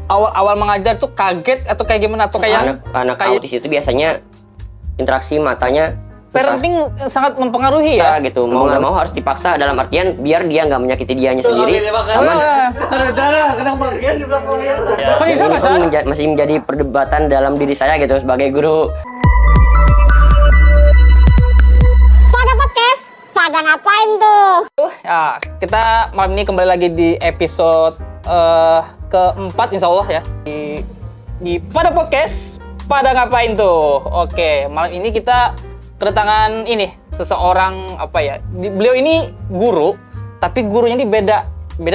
awal mengajar tuh kaget atau kayak gimana? Atau kayak anak autis itu biasanya interaksi matanya parenting sangat mempengaruhi ya? gitu, mau nggak mau harus dipaksa dalam artian biar dia nggak menyakiti dianya sendiri. Ini masih menjadi perdebatan dalam diri saya gitu sebagai guru. Pada podcast, pada ngapain tuh? Ya, kita malam ini kembali lagi di episode keempat insya Allah ya di pada podcast pada ngapain tuh. Oke, malam ini kita kedatangan ini seseorang beliau ini guru, tapi gurunya ini beda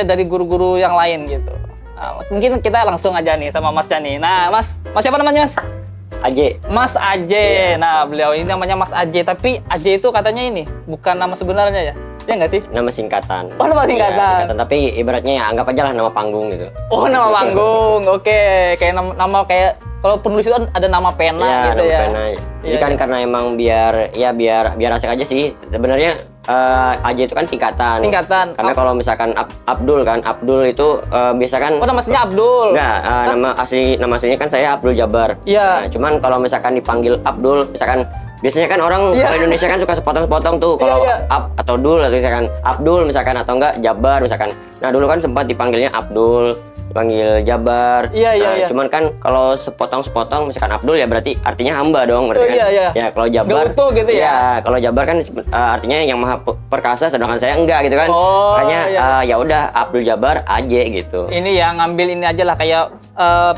dari guru-guru yang lain gitu. Nah, mungkin kita langsung aja nih sama Mas Jani. Nah, Mas siapa namanya Mas? Aje. Mas Aje. Nah, beliau ini namanya Mas Aje, tapi Aje itu katanya ini bukan nama sebenarnya ya? Ya nggak sih? Nama singkatan. Oh, nama singkatan. Ya, singkatan. Tapi ibaratnya ya anggap aja lah nama panggung gitu. Oh, nama panggung. Oke. Kayak nama kayak kalau penulis itu ada nama pena ya, gitu nama ya. Pena. Jadi kan karena emang biar asik aja sih. Sebenarnya Aje itu kan singkatan. Singkatan. Karena kalau misalkan Abdul itu biasa kan. Oh, nama aslinya Abdul. Enggak, nama aslinya kan saya Abdul Jabar. Iya. Nah, cuman kalau misalkan dipanggil Abdul, misalkan biasanya kan orang Indonesia kan suka sepotong-sepotong tuh kalau atau Dul atau misalkan Abdul misalkan atau enggak Jabar misalkan. Nah, dulu kan sempat dipanggilnya Abdul, dipanggil Jabar. Iya. Cuman kan kalau sepotong-sepotong misalkan Abdul ya berarti artinya hamba dong berarti kan. Iya. Ya, kalau Jabar Gautu gitu ya. Ya, kalau Jabar kan artinya yang maha perkasa sedangkan saya enggak gitu kan. Oh, makanya iya. ya udah Abdul Jabar aja gitu. Ini ya ngambil ini aja lah kayak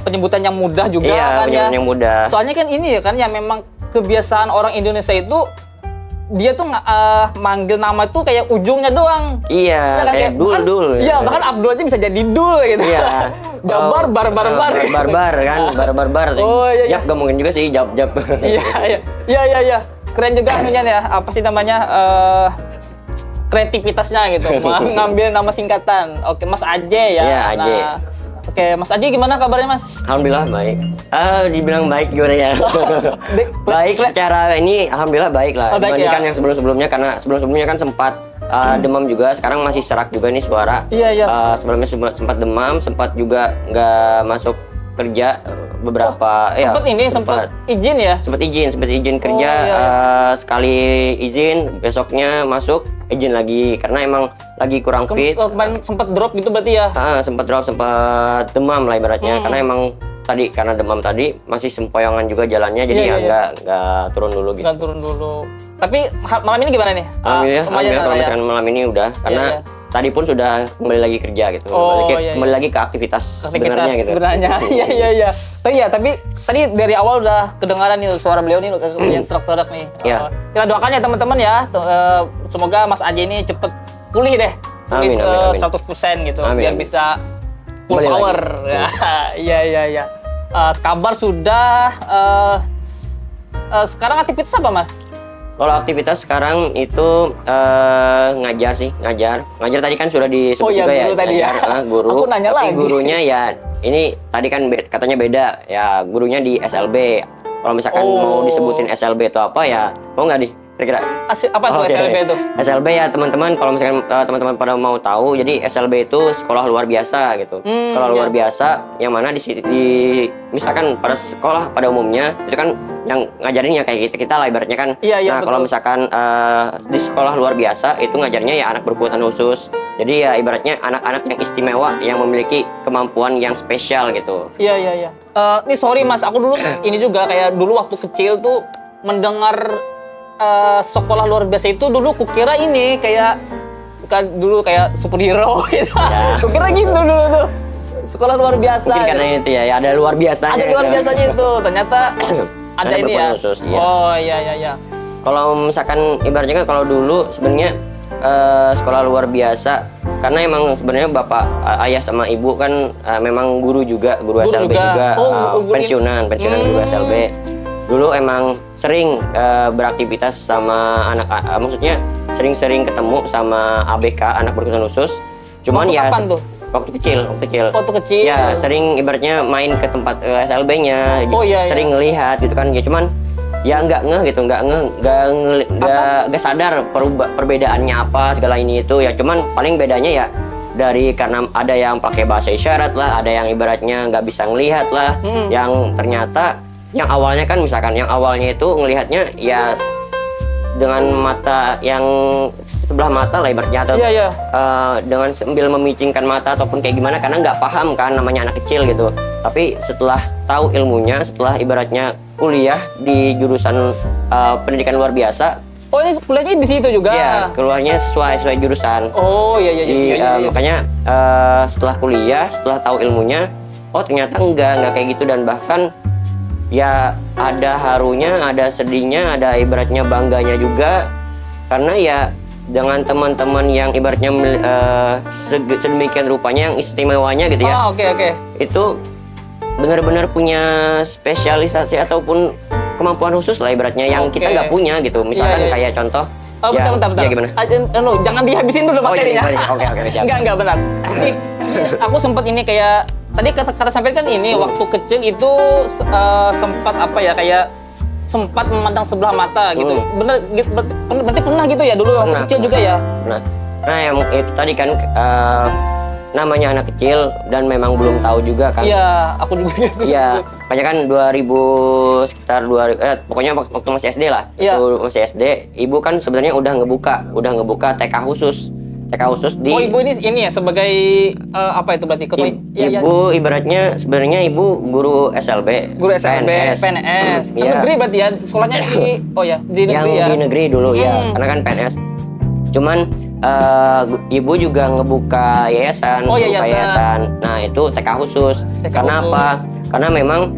penyebutan yang mudah juga iya, kan ya. Yang mudah. Soalnya kan ini ya kan yang memang kebiasaan orang Indonesia itu dia tuh manggil nama tuh kayak ujungnya doang. Iya, ya kan? kayak Dul. Iya, bahkan Abdul aja bisa jadi Dul gitu. Iya. Jabar, Barbar kan, barbar. Oh iya. Jap gak mungkin juga sih, jap. Iya. Keren juga anunya ya. Apa sih namanya? Kreativitasnya gitu. Ngambil nama singkatan. Oke, Mas Aje ya. Iya, Aje. Nah, oke, Mas Aje gimana kabarnya, Mas? Alhamdulillah baik. Dibilang baik gimana ya? Baik secara ini alhamdulillah baik lah. Oh, baik, dibandingkan ya. yang sebelumnya karena sebelumnya kan sempat demam juga, sekarang masih serak juga nih suara. Iya. Sebelumnya sempat demam, sempat juga nggak masuk kerja beberapa sempat izin ya? Sempat izin kerja. Sekali izin, besoknya masuk izin lagi karena emang lagi kurang fit. Kemarin sempat drop gitu berarti ya? Sempat demam lah ibaratnya karena emang karena demam tadi masih sempoyongan juga jalannya jadi nggak turun dulu gitu. Nggak turun dulu. Tapi malam ini gimana nih? Alhamdulillah kalau misalkan malam ini udah karena tadi pun sudah kembali lagi kerja gitu. Kembali lagi ke aktivitas sebenarnya gitu. Iya. Tapi tadi dari awal udah kedengaran nih suara beliau nih yang serak-serak nih. Kita doakan ya teman-teman ya. Semoga Mas Aje ini cepet pulih deh. Pulih 100% gitu biar bisa full power. Iya. Kabar sudah sekarang aktivitas apa, Mas? Kalau aktivitas sekarang itu ngajar tadi kan sudah disebut juga ya, guru. Aku nanya tapi lagi. Gurunya ya ini tadi kan katanya beda ya, gurunya di SLB. Kalau misalkan mau disebutin SLB itu apa ya, mau nggak kira-kira? Apa tuh SLB itu? SLB ya teman-teman, kalau misalkan teman-teman pada mau tahu, jadi SLB itu sekolah luar biasa gitu. Sekolah luar biasa yang mana di misalkan pada sekolah pada umumnya itu kan yang ngajarinnya kayak kita lah ibaratnya kan. Iya, kalau misalkan di sekolah luar biasa itu ngajarnya ya anak berkebutuhan khusus. Jadi ya ibaratnya anak-anak yang istimewa yang memiliki kemampuan yang spesial gitu. Iya. Ini sorry Mas, aku dulu ini juga kayak dulu waktu kecil tuh mendengar sekolah luar biasa itu dulu kukira ini kayak dulu kayak superhero gitu. Kukira gitu dulu tuh. Sekolah luar biasa. Mungkin karena itu ya ada luar biasanya. Ada luar biasanya itu. Ternyata ada ini ya. Khusus, iya. Oh iya. Kalau misalkan ibaratnya kan kalau dulu sebenarnya sekolah luar biasa karena emang sebenarnya bapak ayah sama ibu kan memang guru SLB juga, pensiunan guru SLB. Dulu emang sering beraktivitas sama anak, maksudnya sering-sering ketemu sama ABK, anak berkebutuhan khusus. Cuman waktu kapan tuh? Waktu kecil. Waktu kecil? Ya, sering ibaratnya main ke tempat SLB-nya, sering ngelihat gitu kan. Ya cuman ya nggak sadar perbedaannya apa segala ini itu ya. Cuman paling bedanya ya dari karena ada yang pakai bahasa isyarat lah, ada yang ibaratnya nggak bisa ngelihat lah, yang ternyata yang awalnya kan misalkan yang awalnya itu ngelihatnya ya dengan mata yang sebelah mata lah ibaratnya atau dengan sambil memicingkan mata ataupun kayak gimana karena nggak paham kan namanya anak kecil gitu. Tapi setelah tahu ilmunya, setelah ibaratnya kuliah di jurusan pendidikan luar biasa. Oh ini kuliahnya di situ juga? Iya, keluarnya sesuai jurusan. Oh iya. Makanya setelah kuliah, setelah tahu ilmunya, oh ternyata enggak kayak gitu dan bahkan ya ada harunya, ada sedihnya, ada ibaratnya bangganya juga karena ya dengan teman-teman yang ibaratnya sedemikian rupanya yang istimewanya gitu ya. Oke. Itu benar-benar punya spesialisasi ataupun kemampuan khusus lah ibaratnya yang kita nggak punya gitu. Misalkan kayak contoh. Bentar. Ya gimana? Jangan dihabisin dulu materinya. Oke, siap. Enggak benar. Ini aku sempat ini kayak tadi kata sampai kan ini waktu kecil itu sempat apa ya kayak sempat memandang sebelah mata gitu. Bener berarti pernah gitu ya dulu waktu kecil juga ya? Nah yang itu tadi kan namanya anak kecil dan memang belum tahu juga kan. Iya, aku juga gitu. Iya, makanya kan sekitar 2000 pokoknya waktu masih SD lah. Iya. Waktu masih SD, ibu kan sebenarnya udah ngebuka TK khusus. TK khusus di ibu ini ya sebagai apa itu berarti ketua ibu ibaratnya sebenarnya ibu guru SLB. Guru SLB, PNS. Negeri berarti ya sekolahnya di negeri yang ya. Di negeri dulu ya, karena kan PNS. Cuman ibu juga ngebuka yayasan, yayasan. Nah itu TK khusus. Karena apa? Karena memang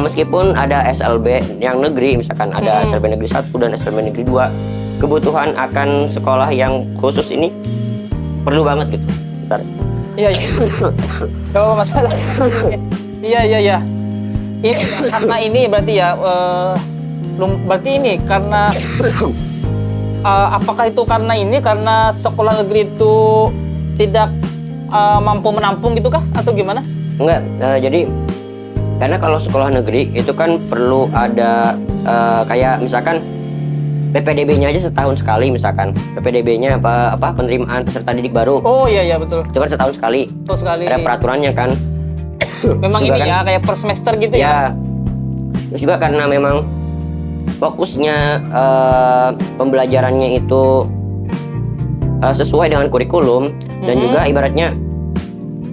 meskipun ada SLB yang negeri, misalkan ada SLB negeri 1 dan SLB negeri 2, kebutuhan akan sekolah yang khusus ini perlu banget gitu. Bentar. Iya. Gak masalah. Iya. Ini karena ini berarti ya berarti ini karena apakah itu karena sekolah negeri itu tidak mampu menampung gitu kah atau gimana? Enggak, jadi karena kalau sekolah negeri itu kan perlu ada kayak misalkan PPDB-nya aja setahun sekali misalkan. PPDB-nya apa penerimaan peserta didik baru. Oh iya betul. Itu kan setahun sekali. Betul sekali. Ada peraturannya kan. Memang juga ini kan, ya kayak per semester gitu ya. Terus juga karena memang fokusnya pembelajarannya itu sesuai dengan kurikulum dan juga ibaratnya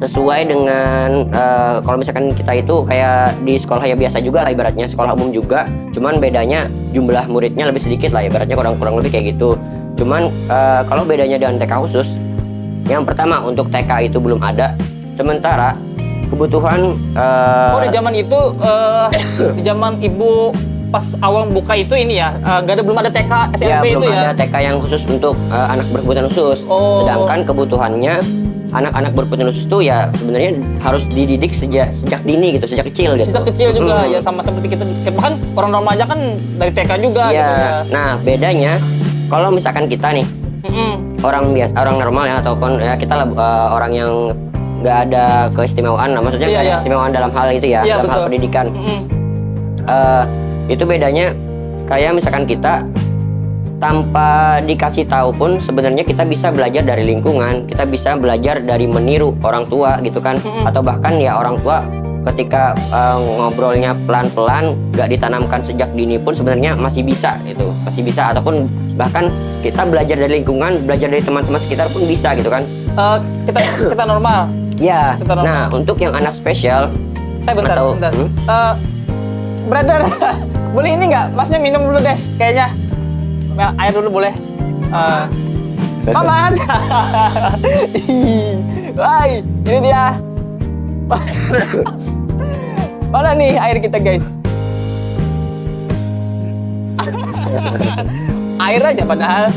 sesuai dengan kalau misalkan kita itu kayak di sekolah ya biasa juga lah ibaratnya sekolah umum juga, cuman bedanya jumlah muridnya lebih sedikit lah ibaratnya kurang lebih kayak gitu. Cuman kalau bedanya dengan TK khusus, yang pertama untuk TK itu belum ada, sementara kebutuhan di zaman itu di zaman ibu pas awal buka itu ini ya belum ada TK SLB itu ya? Belum ada TK yang khusus untuk anak berkebutuhan khusus. Sedangkan kebutuhannya anak-anak berkebutuhan khusus itu ya sebenarnya harus dididik sejak dini gitu, sejak kecil gitu. Sejak kecil juga ya sama seperti kita bahkan orang normal aja kan dari TK juga gitu ya. Nah bedanya kalau misalkan kita nih orang biasa, orang normal ya ataupun ya kita orang yang nggak ada keistimewaan, maksudnya nggak ada keistimewaan dalam hal itu ya, dalam hal pendidikan. Itu bedanya kayak misalkan kita tanpa dikasih tahu pun sebenarnya kita bisa belajar dari lingkungan, kita bisa belajar dari meniru orang tua gitu kan, atau bahkan ya orang tua ketika ngobrolnya pelan-pelan, nggak ditanamkan sejak dini pun sebenarnya masih bisa itu, masih bisa, ataupun bahkan kita belajar dari lingkungan, belajar dari teman-teman sekitar pun bisa gitu kan. Kita normal. Ya. Kita normal. Nah untuk yang anak spesial, bentar. Brother, boleh ini nggak? Masnya minum dulu deh, kayaknya. Air dulu boleh. Mamat. Hai, ini dia. Mana nih air kita, guys? Air aja padahal.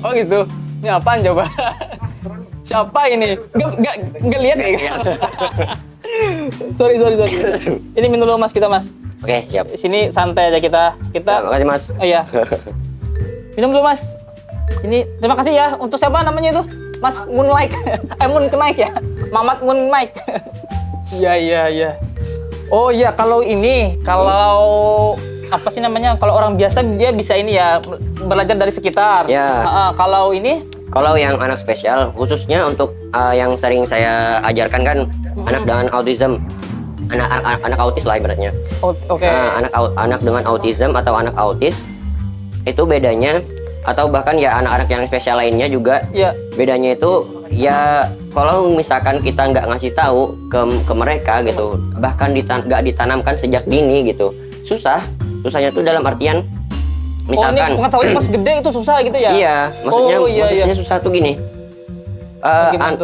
Oh gitu. Ini apaan coba? Siapa ini? Nggak lihat ya? Sorry. Ini minum dulu mas, kita mas. Oke, siap. Sini santai aja kita. Terima kasih mas. Oh iya. Minum dulu mas. Ini terima kasih ya. Untuk siapa namanya itu? Mas Moonlight. Moon Kenaik ya. Mamat Moonlight. Iya. Oh iya, kalau apa sih namanya? Kalau orang biasa dia bisa ini ya belajar dari sekitar. Ya. Kalau ini Kalau yang anak spesial, khususnya untuk yang sering saya ajarkan kan anak dengan autism, anak autis lah ibaratnya. Oke. Anak dengan autism atau anak autis itu bedanya, atau bahkan ya anak-anak yang spesial lainnya juga. Ya. Bedanya itu ya kalau misalkan kita nggak ngasih tahu ke mereka gitu, bahkan nggak ditanamkan sejak dini gitu, susahnya tuh dalam artian misalkan ini pengetahuan pas gede itu susah gitu ya? Iya, maksudnya iya. susah tuh gini.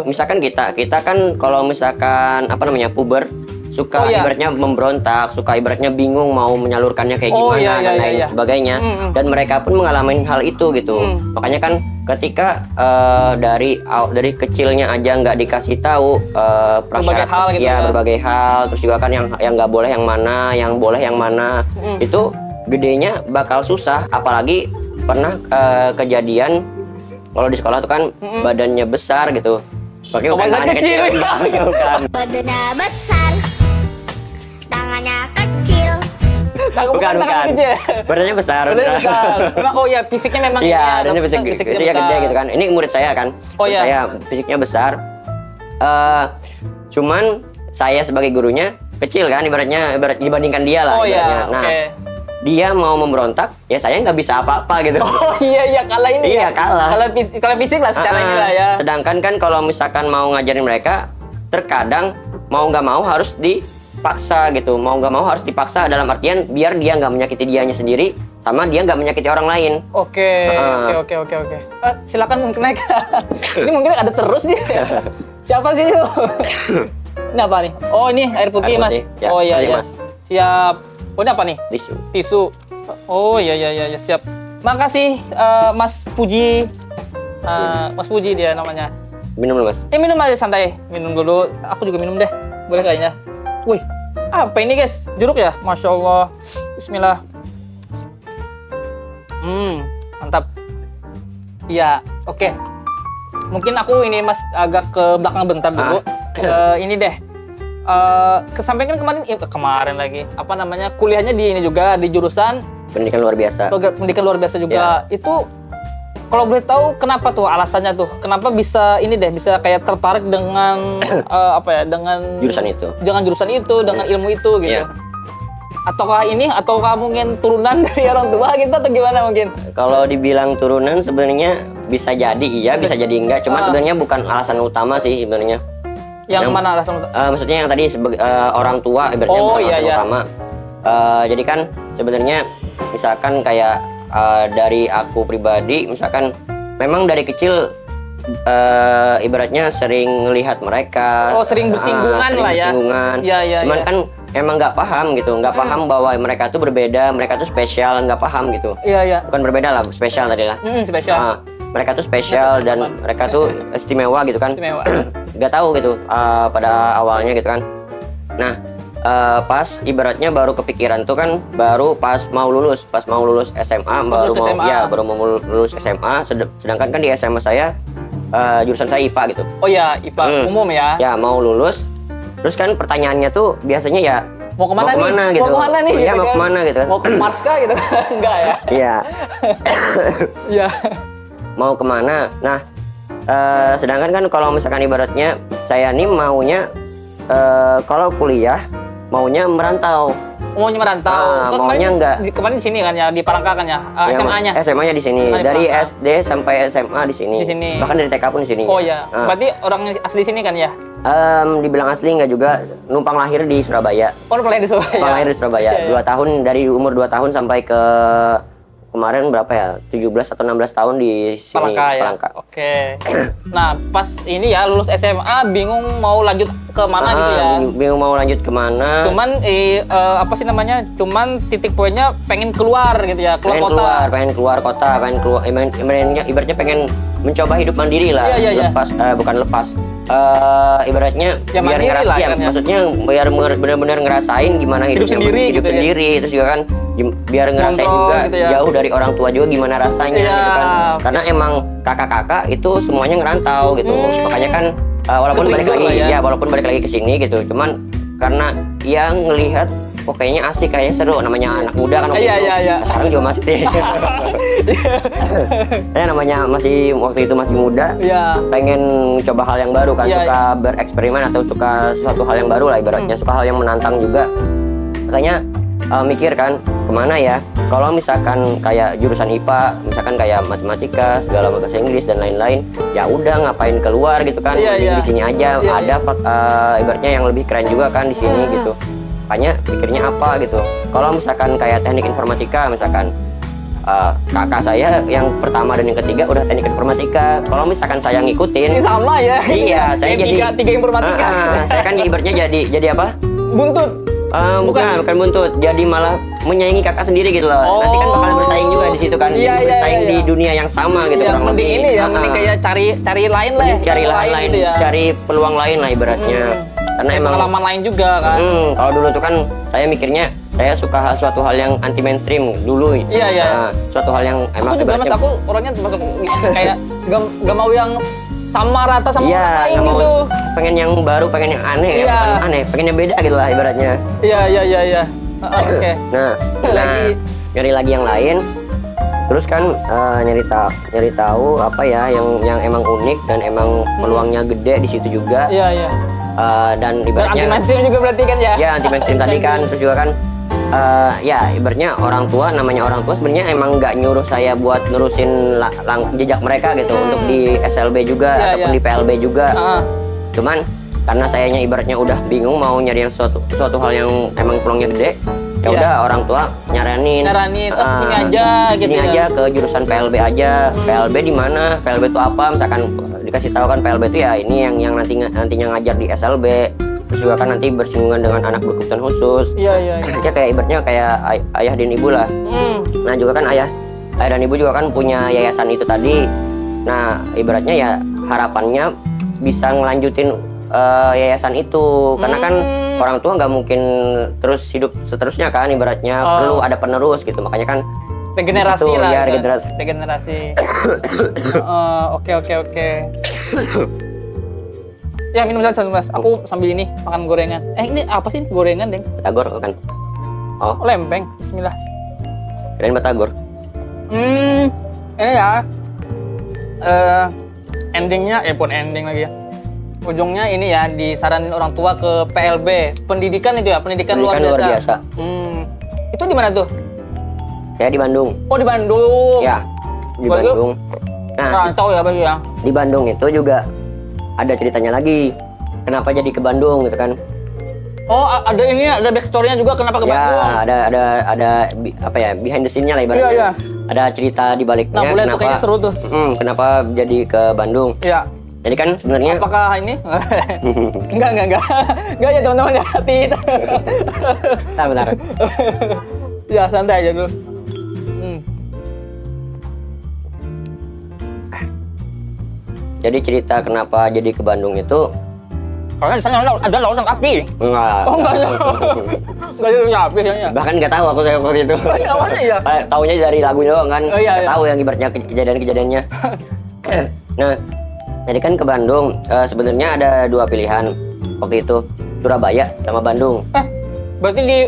Misalkan kita kan kalau misalkan puber, suka ibaratnya memberontak, suka ibaratnya bingung mau menyalurkannya kayak gimana dan lain sebagainya. Dan mereka pun mengalami hal itu gitu. Makanya kan ketika dari kecilnya aja nggak dikasih tahu berbagai hal gitu ya. Berbagai hal, terus juga kan yang nggak boleh yang mana, yang boleh yang mana, itu gedenya bakal susah. Apalagi pernah kejadian kalau di sekolah tuh kan badannya besar gitu. Oke, bukan badan kecil. Bukan. Badannya besar, tangannya kecil. Bukan. Badannya besar. Badannya besar. Memang fisiknya memang iya, badannya fisiknya gede gitu kan. Ini murid saya kan. Saya fisiknya besar. Cuman saya sebagai gurunya kecil kan, ibarat dibandingkan dia lah ibaratnya. Nah, dia mau memberontak, ya saya nggak bisa apa-apa gitu. Kalah ini. Iya, kalah. Kalah fisik lah secara ini lah ya. Sedangkan kan kalau misalkan mau ngajarin mereka, terkadang mau nggak mau harus dipaksa gitu. Mau nggak mau harus dipaksa dalam artian biar dia nggak menyakiti dianya sendiri, sama dia nggak menyakiti orang lain. Oke. Silakan mungkin naik. Ini mungkin ada terus nih. Siapa sih itu? Ini apa nih? Oh, ini air putih, Mas. Ya, oh iya. Mas. Siap. Oh, ini apa nih? Tisu. Oh iya, siap. Makasih Mas Puji. Mas Puji dia namanya. Minum dulu, Mas. Minum aja santai. Minum dulu. Aku juga minum deh. Boleh kayaknya. Wih, apa ini guys? Jeruk ya? Masya Allah. Bismillah. Mantap. Iya, oke. Mungkin aku ini Mas agak ke belakang bentar dulu. Ini deh. Kesampaikan kemarin lagi kuliahnya di ini juga di jurusan pendidikan luar biasa. Pendidikan luar biasa juga. Itu kalau boleh tahu kenapa tuh alasannya tuh? Kenapa bisa kayak tertarik dengan dengan jurusan itu. Dengan jurusan itu, dengan ilmu itu gitu. Ataukah mungkin turunan dari orang tua gitu atau gimana mungkin? Kalau dibilang turunan sebenarnya bisa jadi iya, bisa jadi enggak. Cuma sebenarnya bukan alasan utama sih sebenarnya. Yang mana alasan? Maksudnya yang tadi orang tua ibaratnya bukan alasan utama. Jadi kan sebenarnya misalkan kayak dari aku pribadi, misalkan memang dari kecil ibaratnya sering ngelihat mereka. Sering bersinggungan lah ya. Cuman kan emang nggak paham gitu, nggak paham bahwa mereka tuh berbeda, mereka tuh spesial, nggak paham gitu. Bukan berbeda lah, spesial tadi lah. Spesial. Mereka tuh spesial dan mereka tuh istimewa gitu kan. Nggak tahu gitu pada awalnya gitu kan. Nah, pas ibaratnya baru kepikiran tuh kan baru pas mau lulus SMA, baru mau lulus SMA. Sedangkan kan di SMA saya jurusan saya IPA gitu. Oh ya, IPA umum ya. Ya, mau lulus. Terus kan pertanyaannya tuh biasanya ya mau kemana nih? Gitu. Mau kemana nih? Iya, mau kemana gitu kan. Mau ke Mars kah gitu kan? Enggak ya? Iya. Iya. Mau kemana? Nah, sedangkan kan kalau misalkan ibaratnya saya nih maunya kalau kuliah maunya merantau. Maunya merantau. Maunya enggak. Kemarin di sini kan ya, di Palangka kan ya? SMA-nya. SMA-nya di sini. Dari SD sampai SMA di sini. Di sini. Bahkan dari TK pun di sini. Oh iya. Berarti orang asli sini kan ya? Dibilang asli enggak juga, numpang lahir di Surabaya. Numpang lahir di Surabaya. Numpang lahir di Surabaya. 2 tahun, dari umur 2 tahun sampai ke kemarin berapa ya? 17 atau 16 tahun di sini. Palangka. Oke. Nah, pas ini ya lulus SMA bingung mau lanjut ke mana gitu ya. Bingung mau lanjut kemana. Cuman cuman titik poinnya pengen keluar gitu ya, pengen keluar kota, ibaratnya pengen mencoba hidup mandiri lah. Bukan lepas. Ibaratnya ya, biar ngerasain, kan, maksudnya biar benar-benar ngerasain gimana hidup sendiri, terus juga kan biar ngerasain juga gitu ya. Jauh dari orang tua juga gimana rasanya gitu kan. Karena emang kakak-kakak itu semuanya ngerantau gitu. Makanya kan walaupun balik lagi ke sini gitu, cuman karena yang ngelihat kok kayaknya asik, kayaknya seru, namanya anak muda kan waktu Iya, itu. iya, iya. Sekarang juga masih ya namanya masih waktu itu masih muda, Iya. pengen coba hal yang baru kan, Iya, suka bereksperimen atau suka sesuatu hal yang baru lah ibaratnya, suka hal yang menantang juga. Makanya mikir kan kemana ya, kalau misalkan kayak jurusan IPA, misalkan kayak matematika, segala bahasa Inggris dan lain-lain, ya udah ngapain keluar gitu kan, Iya, mending iya. di sini aja, Iya, ada ibaratnya yang lebih keren juga kan di sini gitu. Makanya pikirnya apa gitu, kalau misalkan kayak teknik informatika misalkan, kakak saya yang pertama dan yang ketiga udah teknik informatika, kalau misalkan saya Ini ngikutin, sama ya. iya saya jadi tiga informatika. saya kan ibaratnya jadi apa? Buntut. Bukan buntut, jadi malah menyaingi kakak sendiri gitu loh. Oh. Nanti kan bakal bersaing juga di situ kan, Iya, jadi iya, bersaing iya, di iya. dunia yang sama gitu Ya, kurang mending lebih. ini ya, mending kayak cari lain lah. Cari yang lain, gitu ya. cari peluang lain lah ibaratnya. Karena Kayak emang pengalaman lain juga kan. kalau dulu tuh kan saya mikirnya saya suka suatu hal yang anti mainstream dulu. Iya, iya. Suatu hal yang emang Aku juga mas, aku orangnya termasuk kayak gak mau yang sama rata sama iya, orang lain nggak mau, gitu. pengen yang baru, pengen yang aneh, Iya. bukan aneh, pengen yang beda gitu lah ibaratnya. Iya. Oke. Nah, nyari lagi yang lain. Terus kan nyari tahu apa ya yang emang unik dan emang peluangnya gede di situ juga. Iya. Dan Dan anti ibaratnya mainstream juga berarti kan ya? ya anti mainstream tadi kan, terus juga kan ya ibaratnya namanya orang tua sebenarnya emang nggak nyuruh saya buat nerusin jejak mereka gitu untuk di SLB juga Iya, ataupun iya. di PLB juga. Cuman karena sayanya ibaratnya udah bingung mau nyari yang suatu hal yang emang peluangnya gede, ya Iya. udah orang tua nyaranin sini aja gitu sini ya. aja ke jurusan PLB aja. PLB di mana, PLB itu apa, misalkan dikasih tahu kan PLB itu ya ini yang nantinya ngajar di SLB, terus juga kan nanti bersinggungan dengan anak berkebutuhan khusus. Iya. Ya kayak ibaratnya kayak ayah dan ibu lah. Nah juga kan ayah dan ibu juga kan punya yayasan itu tadi. Nah ibaratnya ya harapannya bisa ngelanjutin yayasan itu, karena kan orang tua nggak mungkin terus hidup seterusnya kan, ibaratnya perlu ada penerus gitu, makanya kan Regenerasi di situ, lah. ya, kan? regenerasi. Oke. Ya minum saja mas. Aku sambil ini makan gorengan. Ini apa sih gorengan deng? Batagor kan? Oh, Lempeng. Bismillah. kirain Batagor. Ini ya. Endingnya, pun ending lagi ya. Ujungnya ini ya, disaranin orang tua ke PLB, pendidikan itu ya, pendidikan luar biasa. Itu di mana tuh? Saya di Bandung. Oh di Bandung. Ya, di Bagus. Bandung. Nah, Rantau ya bagi ya. di Bandung itu juga ada ceritanya lagi. Kenapa jadi ke Bandung gitu kan? Oh ada ini, ada backstory-nya juga kenapa ke Bandung? Ya, ada apa ya, behind the scene-nya lah ibaratnya. Iya. Ada cerita di baliknya. Nah boleh tuh, kayaknya seru tuh. Kenapa jadi ke Bandung? Iya. Jadi kan sebenarnya Apakah ini? Enggak ya teman-teman ya. bentar. Ya santai aja dulu. Jadi cerita kenapa jadi ke Bandung itu Karena di sana ada lautan api. enggak. Oh enggak ya. Enggak ada api kayaknya. Bahkan nggak tahu aku saya waktu itu. Awalnya ya. Taunya dari lagu doang kan. Oh, iya, Nggak iya. tahu yang ibaratnya kejadian-kejadiannya. Nah, jadi kan ke Bandung sebenarnya ada dua pilihan waktu itu, Surabaya sama Bandung. Berarti di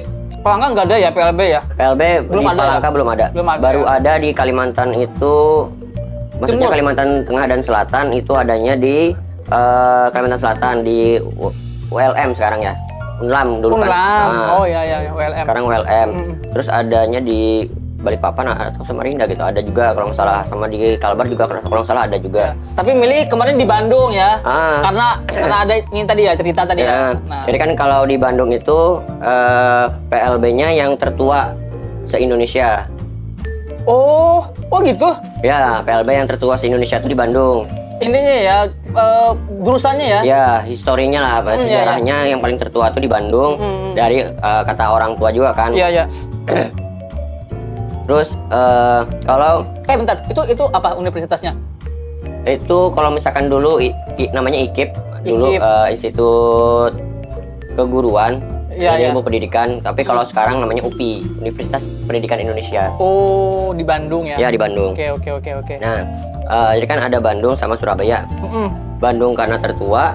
Palangka nggak ada ya PLB ya? PLB Belum di ada ya? Palangka belum ada. Belum ada Baru ya? ada di Kalimantan itu, maksudnya Timur? Kalimantan Tengah dan Selatan itu adanya di Kalimantan Selatan di ULM sekarang ya. Unlam dulu kan. Unlam. Nah, Oh iya ULM. sekarang ULM. Terus adanya di Balikpapan atau Samarinda gitu. Ada juga kalau nggak salah, sama di Kalbar juga kalau nggak salah ada juga. Tapi milih kemarin di Bandung ya. Ah. Karena ada ini tadi ya, cerita tadi ya. Ya, jadi kan kalau di Bandung itu PLB-nya yang tertua se-Indonesia. Oh gitu. Ya, PLB yang tertua se-Indonesia itu di Bandung. Ininya ya, jurusannya ya. Ya, historinya lah, sejarahnya yang paling tertua itu di Bandung. Dari kata orang tua juga kan. Iya. Terus kalau Bentar, itu apa universitasnya? itu kalau misalkan dulu namanya IKIP, dulu IKIP. Institut Keguruan Iya, dan iya. Ilmu Pendidikan, tapi kalau sekarang namanya UPI, Universitas Pendidikan Indonesia. Oh, di Bandung ya. Ya, di Bandung. Oke. Nah, jadi kan ada Bandung sama Surabaya. Bandung karena tertua.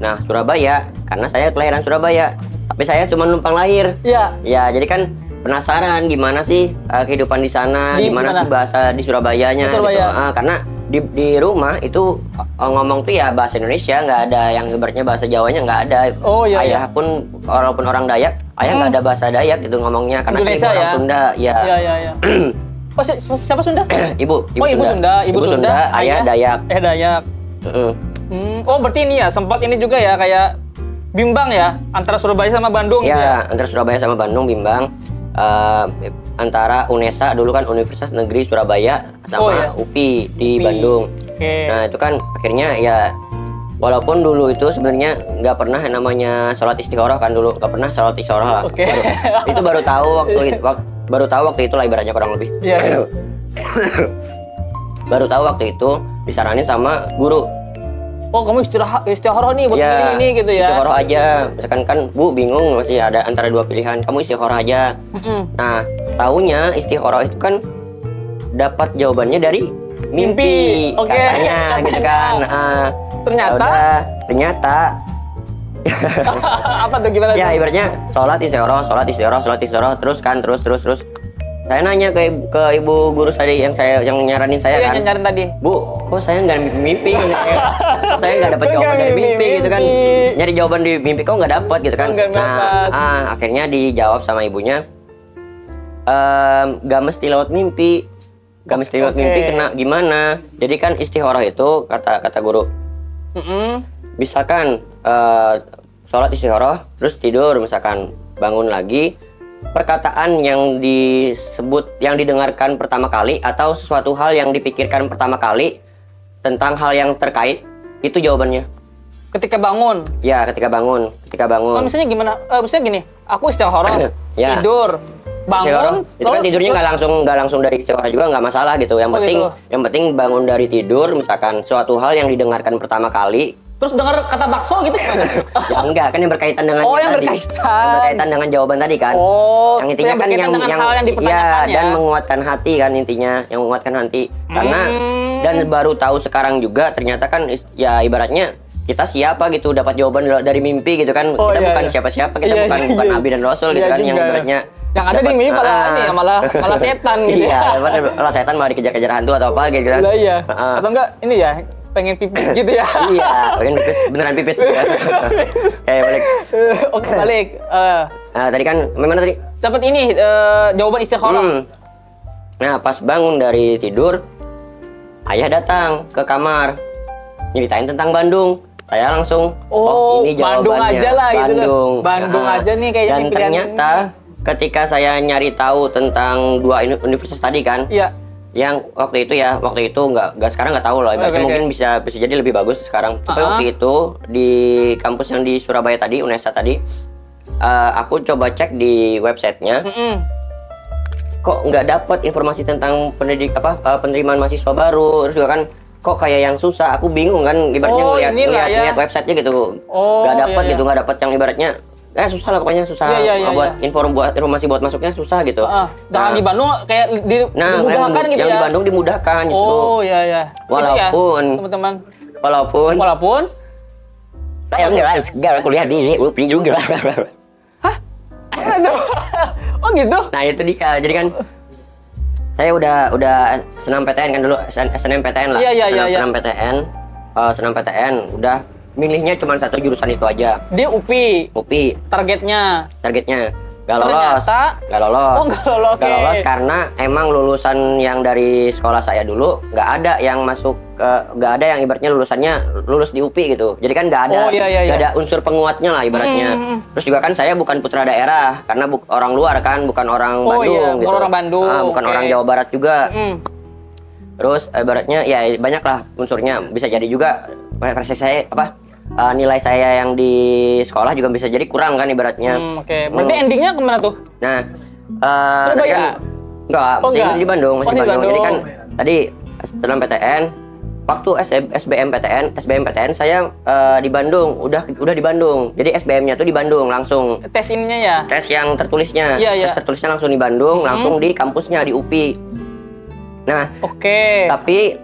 Nah, Surabaya karena saya kelahiran Surabaya. Tapi saya cuma numpang lahir. Iya. Ya, jadi kan penasaran gimana sih kehidupan di sana, gimana sih bahasa di Surabayanya gitu. Karena di rumah itu ngomong tuh ya bahasa Indonesia, nggak ada yang ibaratnya bahasa Jawanya nggak ada. Oh iya. Ayah pun walaupun orang Dayak, ayah nggak ada bahasa Dayak gitu ngomongnya karena Indonesia ibu orang ya? Sunda. Ya. Iya. Oh siapa Sunda? Ibu Sunda, ayah Dayak. Dayak. Oh berarti ini ya sempat ini juga ya kayak bimbang ya antara Surabaya sama Bandung gitu ya? Antara Surabaya sama Bandung bimbang. Antara UNESA dulu kan Universitas Negeri Surabaya sama UPI di Bandung. Nah itu kan akhirnya ya walaupun dulu itu sebenarnya nggak pernah yang namanya sholat istikharah kan dulu nggak pernah sholat istikharah lah. Itu baru tahu waktu itu lah ibaratnya kurang lebih. Baru tahu waktu itu disaranin sama guru. Oh kamu istikharah nih buat ini gitu ya? Istikharah aja. Misalkan kan Bu bingung masih ada antara dua pilihan. Kamu istikharah aja. Nah taunya istikharah itu kan dapat jawabannya dari mimpi. Katanya gitu kan. Ternyata. Apa tuh gimana? Ya ibaratnya sholat istikharah terus kan terus. Saya nanya ke ibu guru tadi yang nyaranin saya kan. Yang nyaranin tadi. Bu, kok saya nggak mimpi? Saya nggak dapat jawaban dari mimpi gitu kan. Nyari jawaban di mimpi kok nggak dapat gitu kan. Akhirnya dijawab sama ibunya. Gak mesti lewat mimpi. Kena gimana? Jadi kan istikharah itu kata guru. Misalkan sholat istikharah terus tidur misalkan bangun lagi. Perkataan yang didengarkan pertama kali atau sesuatu hal yang dipikirkan pertama kali tentang hal yang terkait itu jawabannya. Ketika bangun. Ya, ketika bangun. Oh, misalnya gimana? Misalnya gini, aku istikharah, tidur, bangun. Itu kan tidurnya nggak langsung dari istikharah juga nggak masalah gitu. Yang penting bangun dari tidur, misalkan suatu hal yang didengarkan pertama kali. Terus dengar kata bakso gitu kan? Ya enggak, kan yang berkaitan dengan yang berkaitan dengan jawaban tadi kan. Yang intinya kan yang hal yang dipertanyakan dan menguatkan hati kan intinya, yang menguatkan hati. Karena dan baru tahu sekarang juga ternyata kan ya ibaratnya kita siapa gitu dapat jawaban dari mimpi gitu kan. Kita bukan siapa-siapa, kita bukan nabi dan rasul gitu kan yang ibaratnya yang ada di mimpi malah setan gitu. Iya, malah setan malah dikejar-kejar hantu atau apa gitu kan. Atau enggak ini ya pengen pipis gitu ya. Iya, pengen pipis, beneran pipis. Balik. Oke, balik. Tadi kan memang tadi dapat ini jawaban istikharah. Nah, pas bangun dari tidur, ayah datang ke kamar. Nyeritain tentang Bandung. Saya langsung, ini jawabannya. Bandung aja lah gitu. Bandung aja nih kayaknya. Dan ternyata ketika saya nyari tahu tentang dua universitas tadi kan. Iya. Yang waktu itu nggak sekarang nggak tahu loh, mungkin bisa jadi lebih bagus sekarang. Tapi waktu itu di kampus yang di Surabaya tadi, UNESA tadi, aku coba cek di websitenya, kok nggak dapat informasi tentang penerimaan mahasiswa baru, terus juga kan kok kayak yang susah, aku bingung kan, ibaratnya ngeliat websitenya gitu, nggak dapat yang ibaratnya. Susah lah pokoknya buat informasi buat masuknya susah gitu. Di Bandung kayak dimudahkan gitu ya. Yang di Bandung dimudahkan justru. Walaupun teman-teman. Walaupun saya nggak kuliah di UPI juga. Hah? Oh gitu? Nah itu dia. Jadi kan saya udah senam PTN kan dulu, SNMPTN lah. Senam PTN udah. Milihnya cuma satu jurusan itu aja. Di UPI. Targetnya. Gak lolos. Oh nggak lolos. Gak lolos karena emang lulusan yang dari sekolah saya dulu nggak ada yang masuk nggak ada yang ibaratnya lulus di UPI gitu. Jadi kan nggak ada nggak ada unsur penguatnya lah ibaratnya. Terus juga kan saya bukan putra daerah karena orang luar kan, bukan orang Bandung gitu. Bukan orang Bandung. Bukan orang Jawa Barat juga. Terus ibaratnya ya banyak lah unsurnya. Bisa jadi juga prestasi saya nilai saya yang di sekolah juga bisa jadi kurang kan ibaratnya. Berarti endingnya kemana tuh? Nah, Surabaya? Masih di Bandung. Jadi kan tadi setelah PTN, waktu SBMPTN saya di Bandung, udah di Bandung. Jadi SBM-nya tuh di Bandung langsung. Tes ininya ya? Tes yang tertulisnya. Tes tertulisnya langsung di Bandung, langsung di kampusnya di UPI. Nah, Oke. tapi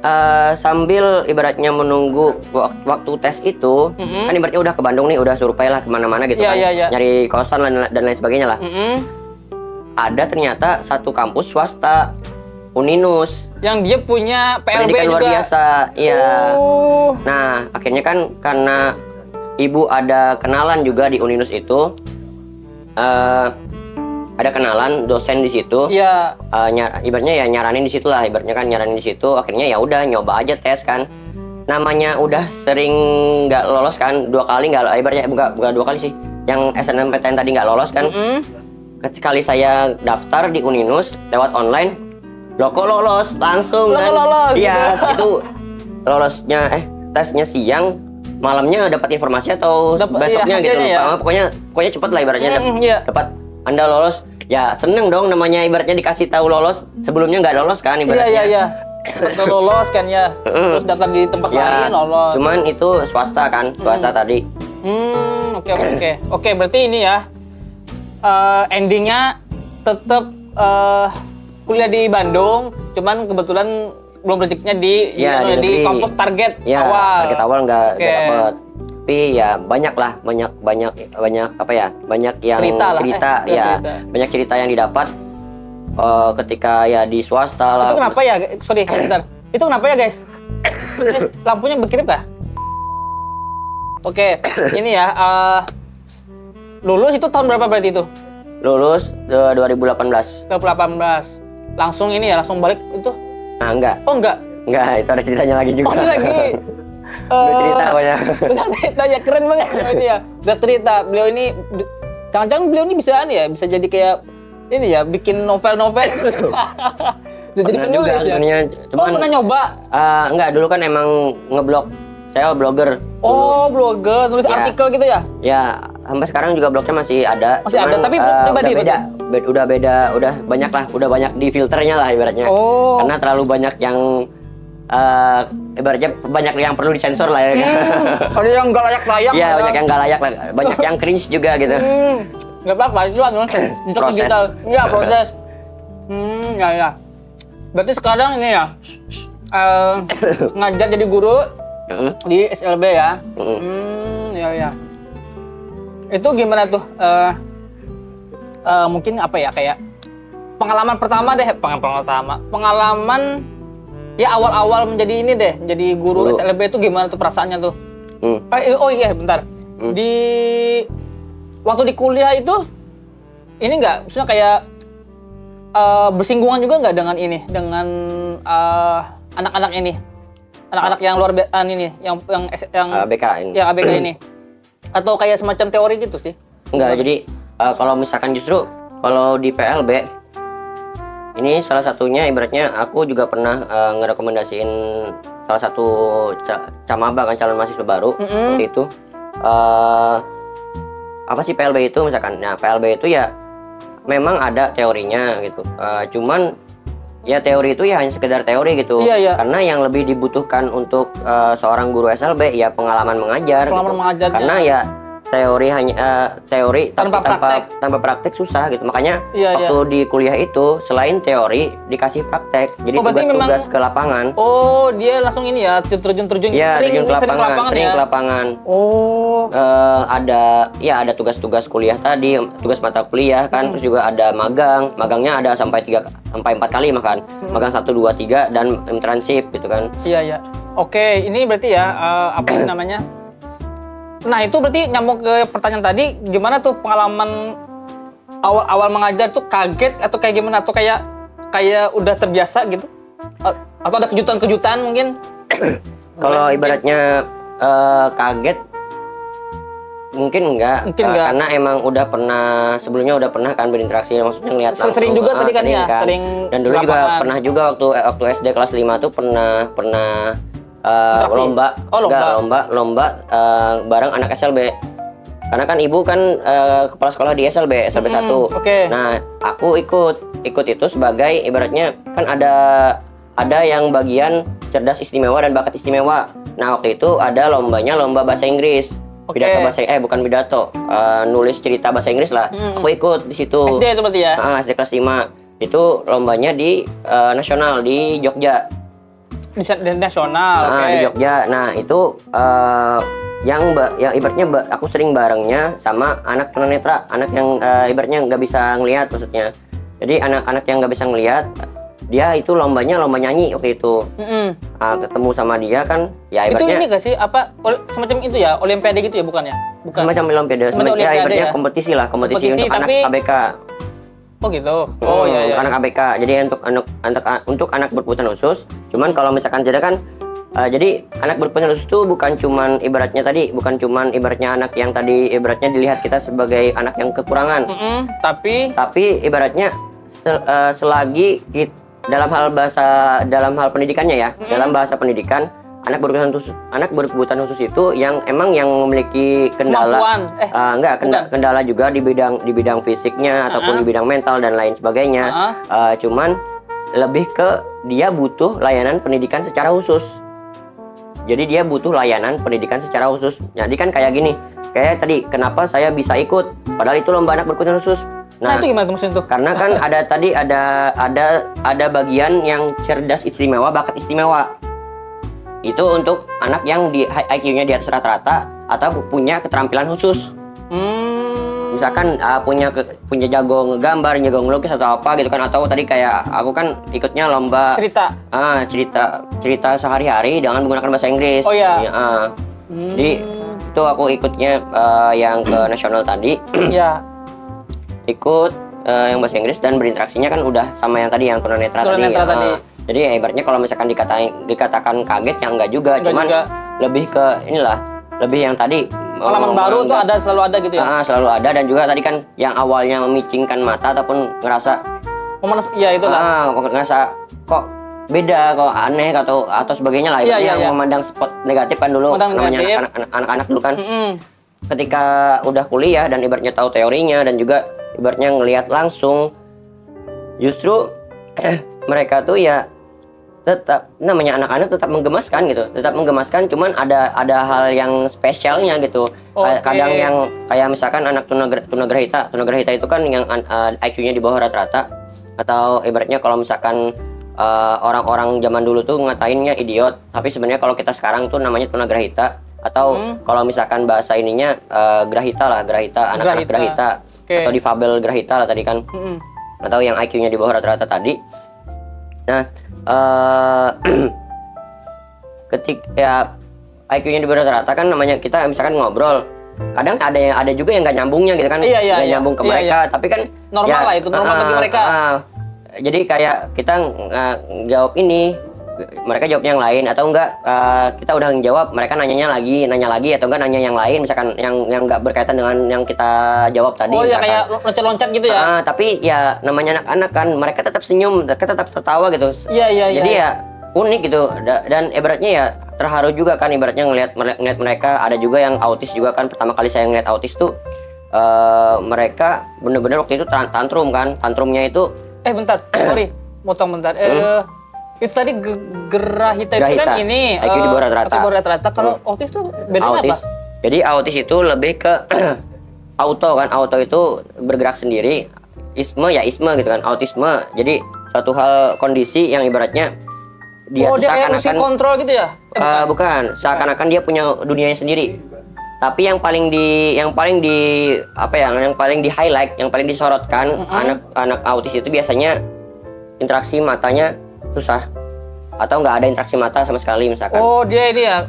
sambil ibaratnya menunggu waktu tes itu, kan ibaratnya udah ke Bandung nih, udah survei lah kemana-mana gitu Iya, kan, iya, iya. nyari kosan dan lain sebagainya lah. Ada ternyata satu kampus swasta, Uninus, Yang dia punya PLB pendidikan juga. luar biasa, iya. Oh. Nah, akhirnya kan karena ibu ada kenalan juga di Uninus itu, ada kenalan dosen di situ. Iya. Ibaratnya ya nyaranin di situ lah, ibaratnya kan nyaranin di situ. Akhirnya ya udah nyoba aja tes kan. Namanya udah sering nggak lolos kan, 2 kali nggak, ibaratnya bukan 2 kali sih. Yang SNMPTN tadi nggak lolos kan. Sekali saya daftar di Uninus lewat online, loh kok lolos langsung Loh, kan? kok lolos, Iya, gitu. itu lolosnya tesnya siang, malamnya dapat informasi atau besoknya iya, gitu hasilnya lupa. Pokoknya cepet lah ibaratnya Iya. dapat Anda lolos. Ya seneng dong, namanya ibaratnya dikasih tahu lolos, sebelumnya nggak lolos kan ibaratnya. Iya. Atau lolos kan ya. Terus daftar di tempat Ya, lain lolos. cuman itu swasta kan, swasta tadi. Oke. Oke, berarti ini ya endingnya tetap kuliah di Bandung, cuman kebetulan belum rezekinya di Ya, di negeri. kampus target Ya, awal. target awal nggak Oke. dapet. Tapi ya banyak apa ya, banyak yang Cerita lah, cerita, ya, ya cerita. banyak cerita yang didapat ketika ya di swasta lah. Itu kenapa ya? Sorry, sebentar. Itu kenapa ya, guys? Lampunya berkedip kah? Oke, ini ya. Lulus itu tahun berapa berarti itu? Lulus 2018. 2018. Langsung ini ya, langsung balik itu? Nah, enggak, Oh enggak. itu ada ceritanya lagi juga. Oh ini lagi. Udah cerita pokoknya. Udah cerita ya, keren banget ini ya. Udah cerita. Beliau ini, jangan-jangan beliau ini bisa ya, bisa jadi kayak ini ya, bikin novel-novel. Jadi Pernah penulis juga ya. sebenarnya, cuman pernah nyoba. enggak, dulu kan emang ngeblog. Saya blogger. Oh, blogger, nulis Ya. artikel gitu ya? Ya, sampai sekarang juga blognya masih ada. Masih ada, tapi pribadi udah beda, udah banyak lah, udah banyak di filternya lah ibaratnya. Oh. Karena terlalu banyak yang ibaratnya banyak yang perlu disensor lah ya. Ada yang nggak layak-layak. Iya, ya. banyak yang nggak layak lah, banyak yang cringe juga gitu. Nggak apa-apa, itu kan untuk Proses. digital. Iya, proses. Ya. Berarti sekarang ini ya, ngajar jadi guru di SLB ya. Ya. Itu gimana tuh? Mungkin apa ya, kayak pengalaman pertama deh, pengalaman ya awal-awal menjadi ini deh, jadi guru SLB itu gimana tuh perasaannya tuh? Oh iya, bentar. Di waktu di kuliah itu ini nggak, maksudnya kayak bersinggungan juga nggak dengan ini, dengan anak-anak ini, anak-anak yang luar biasa ini, yang ABK ini. yang ABK ini, atau kayak semacam teori gitu sih? Enggak, jadi kalau misalkan justru kalau di PLB ini salah satunya ibaratnya aku juga pernah ngerekomendasiin salah satu camaba kan, calon mahasiswa baru waktu itu. Apa sih PLB itu misalkan? Nah, PLB itu ya memang ada teorinya gitu. Cuman ya teori itu ya hanya sekedar teori gitu. Iya. Karena yang lebih dibutuhkan untuk seorang guru SLB ya pengalaman mengajar. Pengalaman gitu. mengajarnya. Karena ya teori hanya teori Tanpa tanpa praktek susah gitu. Makanya Iya. waktu di kuliah itu selain teori dikasih praktek. Jadi Oh, berarti tugas-tugas memang- ke lapangan. Oh, dia langsung ini ya, terjun Iya, terjun ke lapangan, sering ya? ke lapangan. Oh, Ada tugas-tugas kuliah tadi, tugas mata kuliah kan, terus juga ada magang. Magangnya ada sampai 4 kali makan. Magang 1 2 3 dan internship gitu kan. iya. Oke, ini berarti ya apa sih namanya? Nah, itu berarti nyambung ke pertanyaan tadi, gimana tuh pengalaman awal mengajar tuh, kaget atau kayak gimana, atau kayak udah terbiasa gitu? Atau ada kejutan-kejutan mungkin? Kalau ibaratnya kaget mungkin enggak, karena emang sebelumnya udah pernah kan berinteraksi, maksudnya ngeliat langsung. Sering juga tadi kan ya, sering dan dulu juga lapangan. pernah juga waktu SD kelas 5 tuh pernah Interaksi? lomba bareng anak SLB. Karena kan ibu kan kepala sekolah di SLB 1. Oke. Nah, aku ikut itu sebagai ibaratnya kan ada yang bagian cerdas istimewa dan bakat istimewa. Nah, waktu itu ada lomba bahasa Inggris. Oke. Bukan pidato, nulis cerita bahasa Inggris lah. Aku ikut di situ. SD itu berarti ya? SD kelas 5. Itu lombanya di nasional di Jogja. Di nasional. Nah, oke. di Jogja. Nah, itu yang ibaratnya aku sering barengnya sama anak tunanetra, anak yang ibaratnya nggak bisa ngelihat maksudnya. Jadi anak-anak yang nggak bisa ngelihat, dia itu lomba nyanyi waktu itu. Ketemu sama dia kan, ya Itu ibaratnya ini gak sih apa semacam itu ya, olimpiade gitu ya bukan ya? Bukan. semacam olimpiade, Semacam ya olimpiade ibaratnya ya? kompetisi lah, kompetisi untuk anak tapi- ABK. Oh gitu. Oh iya. Untuk anak ABK. Jadi untuk anak berkebutuhan khusus. Cuman kalau misalkan tidak kan, jadi anak berkebutuhan khusus itu bukan cuman ibaratnya anak yang tadi ibaratnya dilihat kita sebagai anak yang kekurangan. Tapi ibaratnya selagi dalam hal pendidikannya ya, dalam bahasa pendidikan, anak berkebutuhan khusus itu yang emang yang memiliki kendala, kendala juga di bidang fisiknya ataupun di bidang mental dan lain sebagainya. Cuman lebih ke dia butuh layanan pendidikan secara khusus. Jadi dia butuh layanan pendidikan secara khusus. Jadi kan kayak gini, kayak tadi kenapa saya bisa ikut, padahal itu lomba anak berkebutuhan khusus. Nah, itu gimana maksudnya tuh? Karena kan ada bagian yang cerdas istimewa, bakat istimewa. Itu untuk anak yang IQ-nya di atas rata-rata atau punya keterampilan khusus. Misalkan punya jago ngegambar, jago ngelukis atau apa gitu kan, atau tadi kayak aku kan ikutnya lomba cerita sehari-hari dengan menggunakan bahasa Inggris. Oh iya. Jadi itu aku ikutnya yang ke nasional tadi. Iya. Ikut yang bahasa Inggris dan berinteraksinya kan udah sama yang tadi yang tunanetra tadi. Jadi ya, ibaratnya kalau misalkan dikatakan kaget ya enggak juga, cuman lebih ke lebih yang tadi pengalaman baru tuh selalu ada gitu ya. Selalu ada, dan juga tadi kan yang awalnya memicingkan mata ataupun ngerasa ngerasa kok beda, kok aneh atau sebagainya lah, yang memandang spot negatif kan dulu namanya anak-anak dulu kan. Ketika udah kuliah dan ibaratnya tahu teorinya dan juga ibaratnya ngelihat langsung, justru mereka tuh ya tetap namanya anak-anak tetap menggemaskan, cuman ada hal yang spesialnya gitu. Kadang yang kayak misalkan anak tunagrahita itu kan yang IQ-nya di bawah rata-rata, atau ibaratnya kalau misalkan orang-orang zaman dulu tuh ngatainnya idiot, tapi sebenarnya kalau kita sekarang tuh namanya tunagrahita, atau kalau misalkan bahasa ininya grahita, anak-anak grahita. Atau difabel grahita lah tadi kan. Atau yang IQ-nya di bawah rata-rata tadi. Nah, ketika ya IQ-nya di bawah rata-rata kan namanya kita misalkan ngobrol. Kadang ada juga yang nggak nyambungnya gitu kan. Nggak nyambung ke mereka, tapi kan normal lah, itu normal bagi mereka. Jadi kayak kita jawab ini, mereka jawab yang lain, atau enggak kita udah ngejawab, mereka nanya lagi atau enggak nanya yang lain, misalkan yang enggak berkaitan dengan yang kita jawab tadi. Oh ya, misalkan. kayak loncat-loncat gitu ya. Tapi ya namanya anak-anak kan, mereka tetap senyum, mereka tetap tertawa gitu. Jadi ya unik gitu, dan ibaratnya ya terharu juga kan, ibaratnya ngelihat mereka. Ada juga yang autis juga kan, pertama kali saya ngeliat autis tuh mereka bener-bener waktu itu tantrum kan, tantrumnya itu bentar, sorry, motong bentar. Itu tadi grahita itu kan ini IQ di bawah rata-rata. Kalau autis tuh bedanya apa? Jadi autis itu lebih ke auto kan, auto itu bergerak sendiri. Isme gitu kan, autisme. Jadi suatu hal kondisi yang ibaratnya dia tuh seakan-akan kontrol gitu ya? Bukan, seakan-akan dia punya dunianya sendiri. Tapi yang paling di highlight, yang paling disorotkan anak autis itu biasanya interaksi matanya susah, atau nggak ada interaksi mata sama sekali misalkan. Oh, dia ini ya,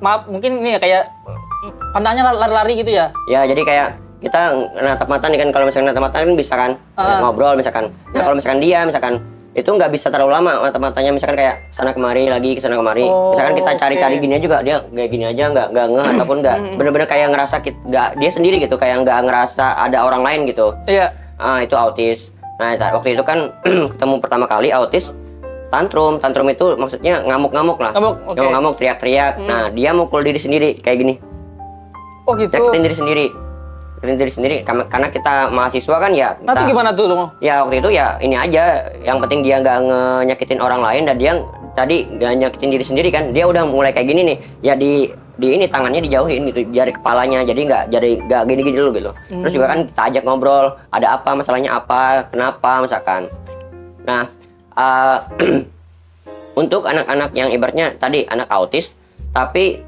maaf mungkin ini ya kayak pandangnya lari-lari gitu ya? Ya, jadi kayak kita natap mata nih kan, kalau misalkan natap mata kan bisa kan ngobrol misalkan. Nah, kalau misalkan dia itu nggak bisa terlalu lama matanya, misalkan kayak kesana kemari misalkan kita cari-cari gini juga, dia kayak gini aja, nggak ngeh ataupun nggak bener-bener kayak ngerasa dia sendiri gitu, kayak nggak ngerasa ada orang lain gitu. Iya. Itu autis. Nah, waktu itu kan ketemu pertama kali autis tantrum itu maksudnya ngamuk-ngamuk lah. Ngamuk, teriak-teriak. Nah, dia mukul diri sendiri kayak gini. Oh gitu. Nyakitin diri sendiri karena kita mahasiswa kan ya. Nah, itu gimana tuh lo? Ya waktu itu ya ini aja, yang penting dia nggak nyakitin orang lain, dan dia tadi nggak nyakitin diri sendiri kan. Dia udah mulai kayak gini nih, ya di ini tangannya dijauhin gitu dari kepalanya, jadi nggak gini-gini dulu gitu. Terus juga kan kita ajak ngobrol, ada apa, masalahnya apa, kenapa misalkan. Nah, uh, untuk anak-anak yang ibaratnya tadi anak autis, tapi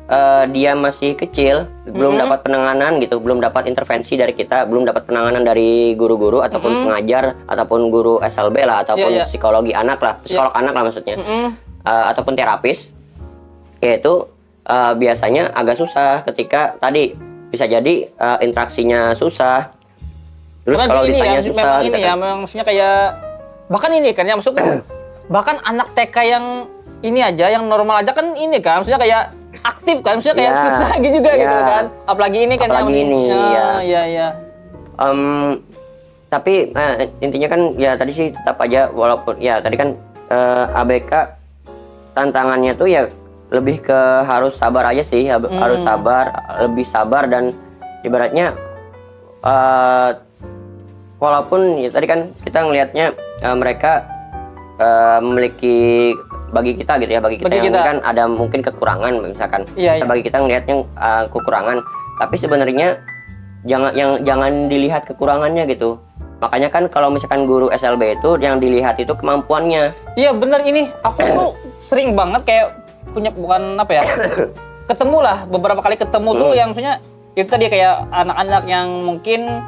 dia masih kecil, belum dapat penanganan gitu, belum dapat intervensi dari kita, belum dapat penanganan dari guru-guru ataupun pengajar ataupun guru SLB lah ataupun psikologi anak lah, psikolog anak lah maksudnya, ataupun terapis, yaitu biasanya agak susah ketika tadi bisa jadi interaksinya susah. Terus karena kalau ini ditanya ya, susah, memang ini misalkan, ya, memang maksudnya kayak bahkan ini kan ya maksudnya bahkan anak TK yang ini aja, yang normal aja kan ini kan, maksudnya kayak aktif kan, maksudnya kayak susah juga gitu kan. Apalagi ini kan apalagi yang ini, ya. Tapi intinya kan ya tadi sih tetap aja walaupun ya tadi kan ABK tantangannya tuh ya lebih ke harus sabar aja sih, harus sabar, lebih sabar dan ibaratnya walaupun ya tadi kan kita ngelihatnya mereka memiliki bagi kita gitu ya, bagi kita yang kan ada mungkin kekurangan misalkan. Bagi kita ngelihatnya kekurangan, tapi sebenarnya jangan dilihat kekurangannya gitu. Makanya kan kalau misalkan guru SLB itu yang dilihat itu kemampuannya. Iya bener, ini aku tuh sering banget kayak punya bukan apa ya ketemu lah beberapa kali ketemu tuh yang maksudnya itu tadi kayak anak-anak yang mungkin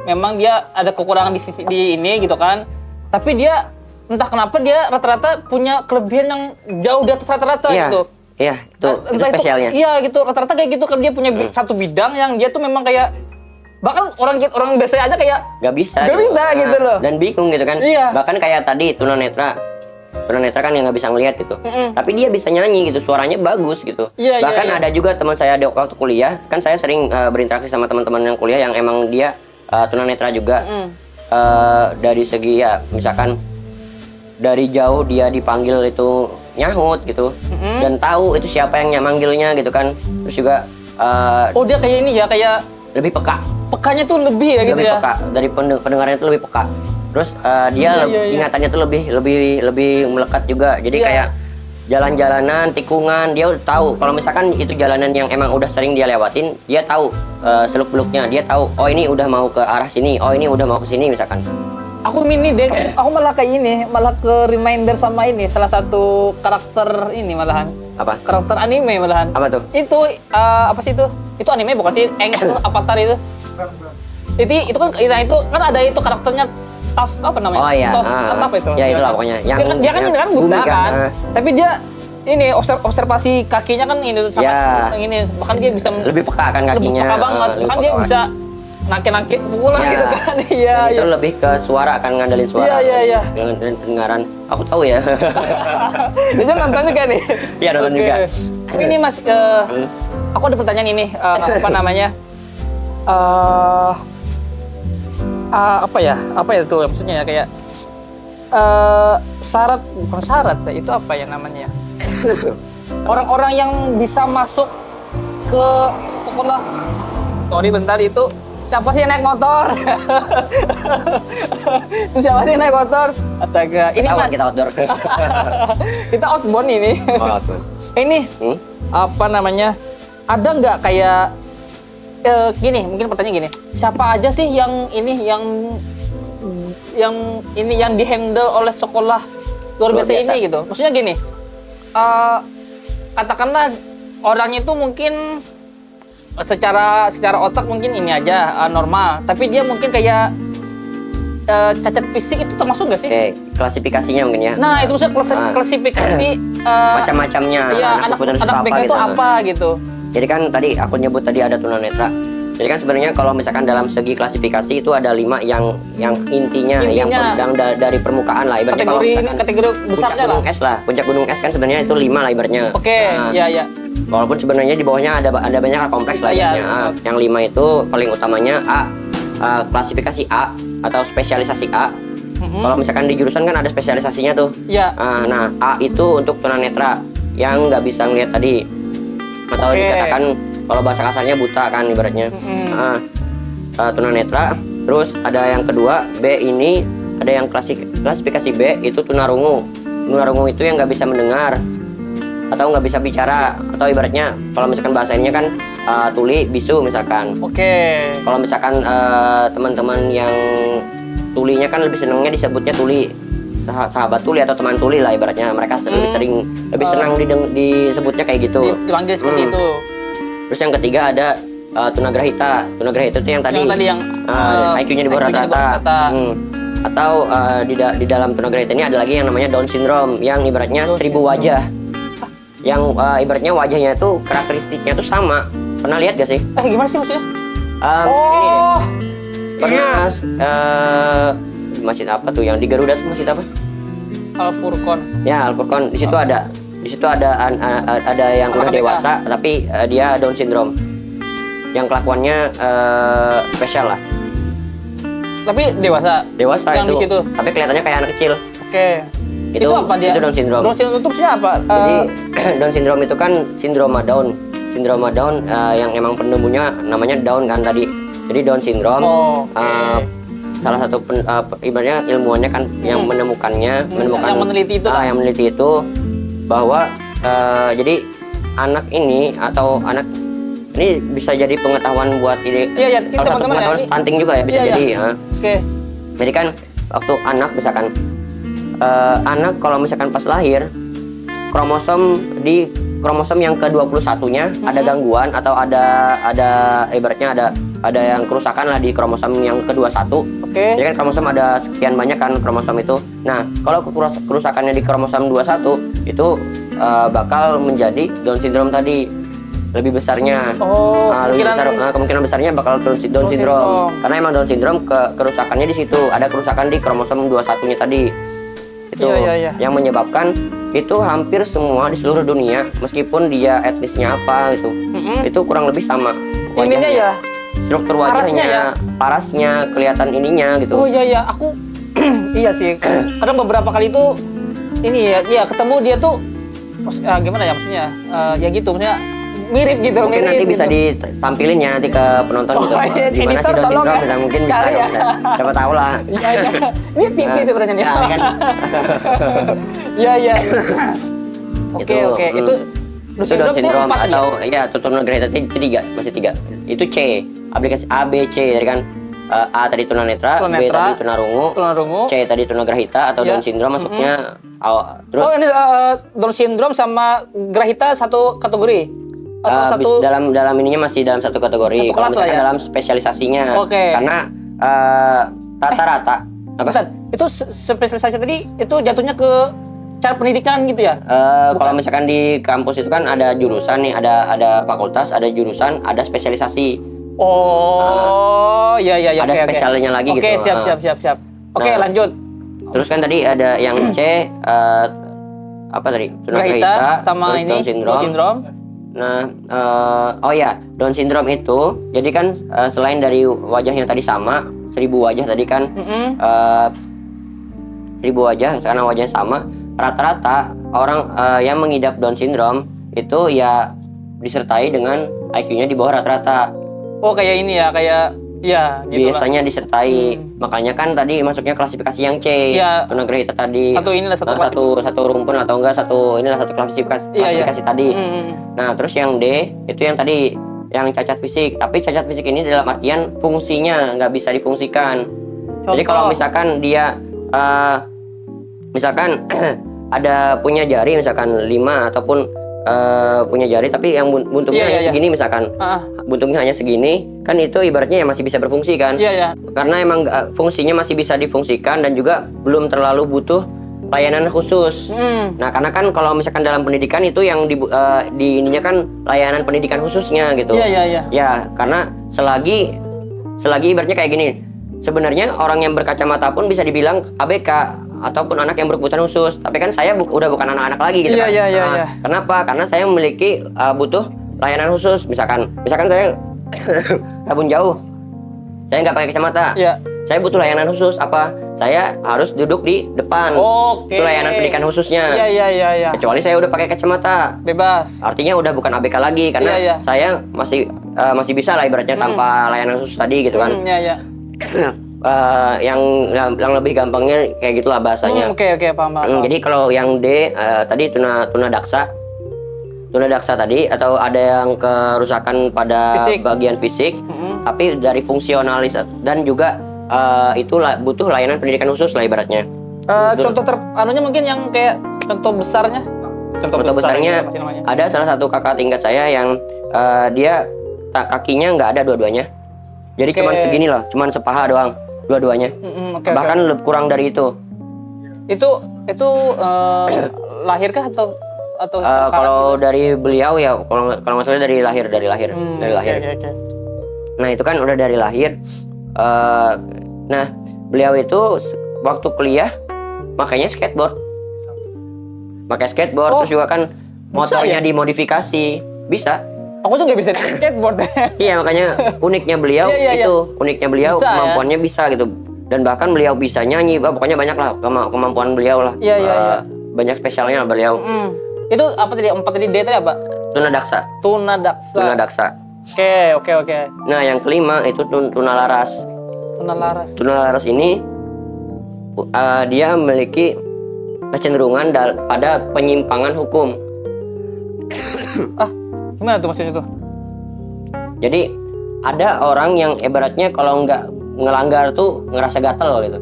memang dia ada kekurangan di sisi di ini gitu kan, tapi dia entah kenapa dia rata-rata punya kelebihan yang jauh di atas rata-rata gitu. Iya, itu spesialnya. Iya gitu, rata-rata kayak gitu kan, dia punya satu bidang yang dia tuh memang kayak bahkan orang biasa aja kayak nggak bisa gitu loh. Dan bingung gitu kan. Bahkan kayak tadi tunanetra kan yang nggak bisa ngelihat gitu. Tapi dia bisa nyanyi gitu, suaranya bagus gitu. Bahkan ada juga teman saya waktu kuliah, kan saya sering berinteraksi sama teman-teman yang kuliah yang emang dia tunanetra juga. Dari segi ya misalkan dari jauh dia dipanggil itu nyahut gitu, dan tahu itu siapa yang manggilnya gitu kan. Terus juga dia kayak ini ya, kayak lebih pekanya tuh lebih ya gitu, lebih ya. Peka dari pendengarannya tuh lebih peka. Terus dia ingatannya tuh lebih melekat juga. Jadi kayak jalan-jalanan, tikungan, dia udah tahu. Kalau misalkan itu jalanan yang emang udah sering dia lewatin, dia tahu seluk-beluknya. Dia tahu, oh ini udah mau ke arah sini, oh ini udah mau ke sini misalkan. Aku aku malah kayak ini, malah ke reminder sama ini salah satu karakter ini malahan. Apa? Karakter anime malahan. Apa tuh? Itu apa sih itu? Itu anime bukan sih? Itu Avatar itu. Itu kan ada itu karakternya Toph, apa namanya? Oh iya. Apa itu? Ya itulah pokoknya. Dia kan ini kan buta kan. Tapi dia ini observasi kakinya kan ini sangat ini, bahkan dia bisa lebih peka kan kakinya. Lebih peka banget. Bahkan dia bisa nakis pulang gitu kan. Iya. Itu lebih ke suara kan, ngandelin suara. Iya. Dengan pendengaran. Aku tahu ya. Dia nonton juga nih. Iya, nonton juga. Tapi ini Mas, aku ada pertanyaan ini, apa namanya? Apa ya tuh maksudnya ya, kayak bukan syarat itu apa ya namanya ya? Orang-orang yang bisa masuk ke sekolah, sorry bentar, itu siapa sih yang naik motor? Siapa sih yang naik motor? Astaga, ini Mas. Kita outdoor. Kita outbound ini. Outbound. Ini apa namanya? Ada nggak kayak gini, mungkin pertanyaan gini, siapa aja sih yang dihandle oleh sekolah luar biasa ini gitu? Maksudnya gini, katakanlah orangnya itu mungkin secara otak mungkin ini aja normal, tapi dia mungkin kayak cacat fisik, itu termasuk nggak sih? Klasifikasinya mungkin ya. Nah itu maksudnya klasifikasi macam-macamnya. Iya, anak BK itu apa gitu? Jadi kan tadi aku nyebut tadi ada tunanetra. Jadi kan sebenarnya kalau misalkan dalam segi klasifikasi itu ada 5 yang intinya yang dari permukaan lah, ibaratnya kalau misalkan kategori besarnya lah. Puncak gunung es kan sebenarnya itu 5 lah ibaratnya. Oke, iya. Walaupun sebenarnya di bawahnya ada banyak kompleks lah ibaratnya. Yang 5 itu paling utamanya klasifikasi A atau spesialisasi A. Kalau misalkan di jurusan kan ada spesialisasinya tuh. Iya. Nah, A itu untuk tunanetra yang nggak bisa ngelihat tadi. Atau dikatakan kalau bahasa kasarnya buta kan ibaratnya. Tunanetra. Terus ada yang kedua, B ini ada yang klasifikasi B itu tunarungu. Tunarungu itu yang nggak bisa mendengar atau nggak bisa bicara, atau ibaratnya kalau misalkan bahasanya kan tuli bisu misalkan. Kalau misalkan teman-teman yang tulinya kan lebih senangnya disebutnya tuli. sahabat tuli atau teman tuli lah ibaratnya. Mereka lebih senang disebutnya kayak gitu. Dipanggil seperti itu. Terus yang ketiga ada tunagrahita. Tunagrahita itu yang tadi yang IQ-nya di bawah rata-rata. Atau di dalam tunagrahita ini ada lagi yang namanya Down syndrome yang ibaratnya 1000 wajah. Yang ibaratnya wajahnya itu karakteristiknya itu sama. Pernah lihat gak sih? Gimana sih maksudnya? Ini pernah masjid apa tuh yang di Garuda tuh, masjid apa? Al-Furqon. Ya, Al-Furqon. Di situ ada yang udah dewasa tapi dia Down syndrome. Yang kelakuannya spesial lah. Tapi dewasa. Dewasa yang itu. Di situ. Tapi kelihatannya kayak anak kecil. Oke. Itu apa dia? Itu Down syndrome. Down syndrome itu apa? Jadi Down syndrome itu kan sindroma Down. Sindroma Down yang emang penemunya namanya Down kan tadi. Jadi Down syndrome. Salah satu ibaratnya ilmuwannya kan yang menemukannya, yang meneliti itu. Yang meneliti itu bahwa jadi anak ini atau anak ini bisa jadi pengetahuan buat ide. Iya, salah satu pengetahuan stunting juga ya bisa jadi. Ya. Oke. Jadi kan waktu anak misalkan anak kalau misalkan pas lahir kromosom yang ke-21-nya ada gangguan atau ada ibaratnya ada yang kerusakan lah di kromosom yang ke-21. Jadi kan kromosom ada sekian banyak kan kromosom itu. Nah, kalau kerusakannya di kromosom 21 itu bakal menjadi Down syndrome tadi. Lebih besarnya. Kemungkinan besarnya bakal Down syndrome. Karena emang Down syndrome kerusakannya di situ. Ada kerusakan di kromosom 21-nya tadi. Itu yang menyebabkan itu hampir semua di seluruh dunia meskipun dia etnisnya apa gitu. Itu kurang lebih sama. Ininya ya. Struktur wajahnya, parasnya, kelihatan ininya gitu. Oh iya, aku iya sih. Kadang beberapa kali itu ini ya ketemu dia tuh gimana ya maksudnya? Ya gitu maksudnya mirip gitu. Mungkin mirip, nanti bisa gitu. ditampilin ya nanti ke penonton gitu. Gimana sih Down syndrome? Bisa mungkin bisa ya. Siapa tahu lah. Iya. Ini tipis sebenarnya nih. Kan. Iya. Oke. Itu Down syndrome atau ya tunagrahita masih tiga. Itu C. Aplikasi A, B, C dari kan A tadi tunanetra, B tadi tunarungu, C tadi tunagrahita atau Down syndrome masuknya. Terus ini Down syndrome sama grahita satu kategori. Atau dalam ininya masih dalam satu kategori. Kalau misalkan dalam spesialisasinya. Karena rata-rata itu spesialisasi tadi itu jatuhnya ke cara pendidikan gitu ya? Kalau misalkan di kampus itu kan ada jurusan nih, ada fakultas, ada jurusan, ada spesialisasi. Iya. Ada spesialnya lagi gitu. Oke, siap. Oke, lanjut. Terus kan tadi ada yang C, apa tadi? Tunagrahita sama ini Down syndrome. Nah, Down syndrome itu, jadi kan selain dari wajahnya tadi sama, 1000 wajah tadi kan, 1000 wajah, karena wajahnya sama, rata-rata orang yang mengidap Down syndrome itu ya disertai dengan IQ-nya di bawah rata-rata. Kayak ini ya, gitu biasanya disertai. Makanya kan tadi masuknya klasifikasi yang C. Tunagrahita tadi. Satu rumpun atau enggak satu klasifikasi tadi. Nah, terus yang D itu yang tadi yang cacat fisik. Tapi cacat fisik ini dalam artian fungsinya nggak bisa difungsikan. Jadi kalau misalkan dia misalkan ada punya jari misalkan 5 ataupun punya jari tapi yang buntungnya hanya segini misalkan, buntungnya hanya segini, kan itu ibaratnya masih bisa berfungsi kan? Karena emang fungsinya masih bisa difungsikan dan juga belum terlalu butuh layanan khusus. Nah, karena kan kalau misalkan dalam pendidikan itu yang di ininya kan layanan pendidikan khususnya gitu. Ya, karena selagi ibaratnya kayak gini, sebenarnya orang yang berkacamata pun bisa dibilang ABK ataupun anak yang berkebutuhan khusus. Tapi kan saya udah bukan anak-anak lagi gitu kan. Kenapa? Karena saya memiliki butuh layanan khusus. Misalkan saya kabun jauh, saya nggak pakai kacamata. Saya butuh layanan khusus apa? Saya harus duduk di depan. Itu layanan pendidikan khususnya. Kecuali saya udah pakai kacamata. Bebas. Artinya udah bukan ABK lagi karena saya masih bisa lah ibaratnya tanpa layanan khusus tadi gitu kan. Yang lebih gampangnya kayak gitulah bahasanya. Oke, paham. Jadi kalau yang D tadi tunadaksa tadi atau ada yang kerusakan pada bagian fisik, tapi dari fungsionalis dan juga itu butuh layanan pendidikan khusus lah ibaratnya. Contoh anunya mungkin yang kayak contoh besarnya. Contoh besarnya apa sih namanya? ada salah satu kakak tingkat saya yang dia kakinya nggak ada dua-duanya. Jadi cuman segini loh, cuman sepaha doang dua-duanya. Bahkan lebih kurang dari itu. Itu lahirkah atau kalau dari beliau ya kalau nggak salah dari lahir. Okay. Nah itu kan udah dari lahir. Nah beliau itu waktu kuliah makanya skateboard. Pakai skateboard terus juga kan motornya ya? dimodifikasi. Bisa. Aku tuh nggak bisa naik skateboard. Iya makanya uniknya beliau uniknya beliau bisa, kemampuannya bisa gitu. Dan bahkan beliau bisa nyanyi, pokoknya banyak lah kemampuan beliau lah. Iya. Banyak spesialnya lah beliau. Itu apa tadi? 4 tadi D tadi apa? Tunadaksa. Oke. Nah yang kelima itu tunalaras. Tunalaras ini dia memiliki kecenderungan pada penyimpangan hukum. Gimana tuh maksudnya tuh? Jadi ada orang yang ibaratnya kalau nggak ngelanggar tuh ngerasa gatel gitu.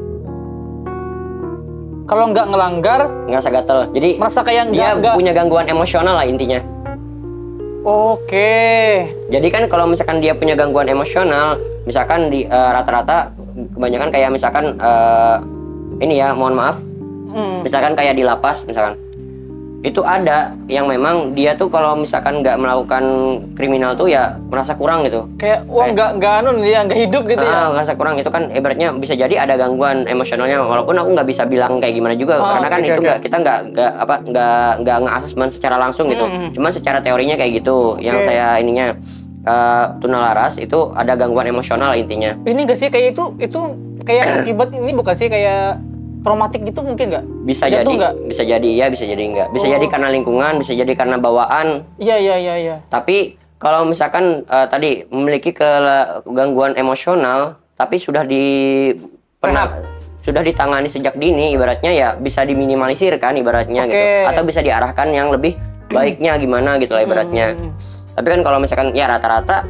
Kalau nggak ngelanggar Ngerasa gatel. Jadi merasa kayak dia punya gangguan emosional lah intinya. Oke. Jadi kan kalau misalkan dia punya gangguan emosional, misalkan di rata-rata kebanyakan kayak misalkan ini ya mohon maaf. Misalkan kayak di lapas misalkan. Itu ada yang memang dia tuh kalau misalkan nggak melakukan kriminal tuh ya merasa kurang gitu. Kayak nggak hidup gitu ya. Merasa kurang itu kan ibaratnya bisa jadi ada gangguan emosionalnya walaupun aku nggak bisa bilang kayak gimana juga karena kan itu kita nggak nge-assessment secara langsung gitu. Cuman secara teorinya kayak gitu. Yang saya ininya tunalaras itu ada gangguan emosional intinya. Ini nggak sih kayak itu kayak akibat ini bukan sih kayak traumatik gitu mungkin nggak? Bisa jadi iya, bisa jadi enggak. Bisa jadi karena lingkungan, bisa jadi karena bawaan. Iya. Tapi kalau misalkan tadi memiliki gangguan emosional, tapi sudah ditangani sejak dini, ibaratnya ya bisa diminimalisir kan ibaratnya gitu. Atau bisa diarahkan yang lebih baiknya gimana gitu lah ibaratnya. Tapi kan kalau misalkan ya rata-rata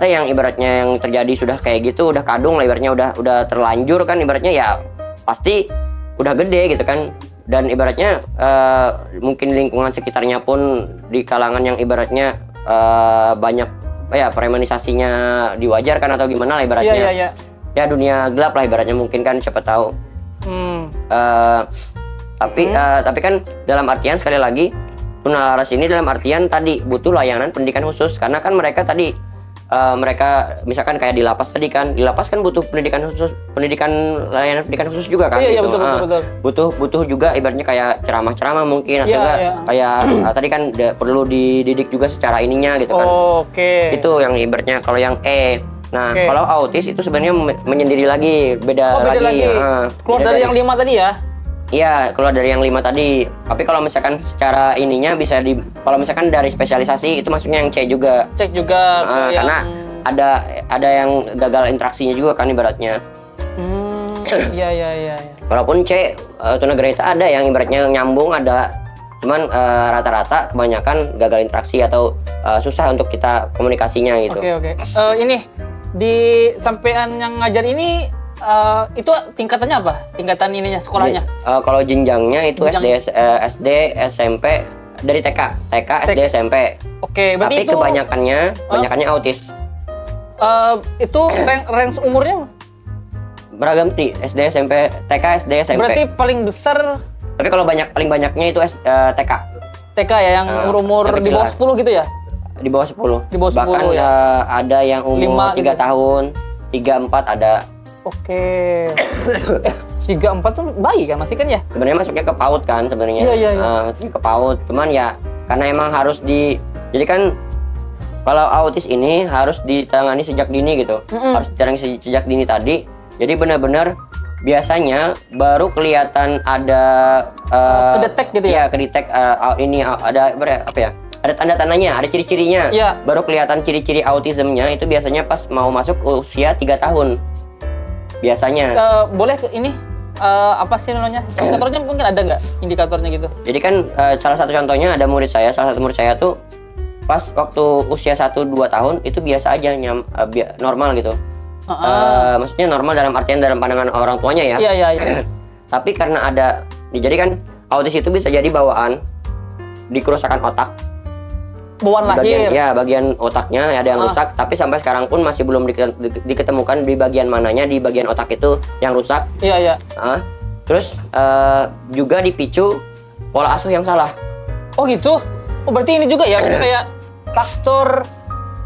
yang ibaratnya yang terjadi sudah kayak gitu, udah kadung lah ibaratnya udah terlanjur kan ibaratnya ya pasti udah gede gitu kan. Dan ibaratnya mungkin lingkungan sekitarnya pun di kalangan yang ibaratnya banyak premanisasinya diwajarkan atau gimana lah ibaratnya. Iya. Ya dunia gelap lah ibaratnya mungkin kan siapa tahu. Tapi kan dalam artian sekali lagi tunalaras ini dalam artian tadi butuh layanan pendidikan khusus karena kan mereka tadi mereka misalkan kayak di lapas tadi kan, di lapas kan butuh layanan pendidikan khusus juga kan. Iya, gitu. Betul. Butuh juga ibaratnya kayak ceramah mungkin atau kayak tadi kan tperlu dididik juga secara ininya gitu kan. Itu yang ibaratnya kalau yang Nah, kalau autis itu sebenarnya menyendiri lagi, beda lagi. Keluar dari yang 5 tadi ya? Iya, keluar dari yang 5 tadi. Tapi kalau misalkan secara ininya bisa kalau misalkan dari spesialisasi itu masuknya yang C juga. Cek juga karena ada yang gagal interaksinya juga kan ibaratnya. Iya. Walaupun C tunagrahita ada yang ibaratnya nyambung ada. Cuman rata-rata kebanyakan gagal interaksi atau susah untuk kita komunikasinya gitu. Oke. Ini di sampean yang ngajar ini itu tingkatannya apa? Tingkatan ininya sekolahnya? Kalau jenjangnya itu SD, SMP dari TK, SD, SMP. Oke, berarti tapi itu kebanyakannya autis. Itu range umurnya beragam sih, SD, SMP, TK, SD, SMP. Berarti paling besar. Tapi kalau paling banyaknya itu TK. TK ya yang umur di bawah 10 gitu ya? Di bawah 10. Di bawah 10 bahkan ya. Ada yang umur 3 tahun, 3-4 ada. Oke. 3-4 tuh bayi kan masih kan ya? Sebenarnya masuknya ke PAUD kan sebenarnya. Iya. Masuknya ke PAUD. Cuman ya karena emang harus jadi kan kalau autis ini harus ditangani sejak dini gitu. Harus ditangani sejak dini tadi. Jadi benar-benar biasanya baru kelihatan ada kedetek gitu ya? Iya, kedetek ini ada apa ya? Ada tanda-tandanya, ada ciri-cirinya. Iya. Baru kelihatan ciri-ciri autismnya itu biasanya pas mau masuk usia 3 tahun. Biasanya. Boleh ini apa sih namanya? Indikatornya mungkin ada nggak indikatornya gitu? Jadi kan salah satu contohnya ada salah satu murid saya tuh pas waktu usia 1-2 tahun itu biasa aja normal gitu. Maksudnya normal dalam artian dalam pandangan orang tuanya ya. Iya. Tapi karena ada, jadi kan autis itu bisa jadi bawaan di kerusakan otak. Bawaan lahir. Bagian otaknya ada yang rusak, tapi sampai sekarang pun masih belum diketemukan di bagian mananya di bagian otak itu yang rusak. Iya. Terus juga dipicu pola asuh yang salah. Oh gitu. Oh berarti ini juga ya kayak faktor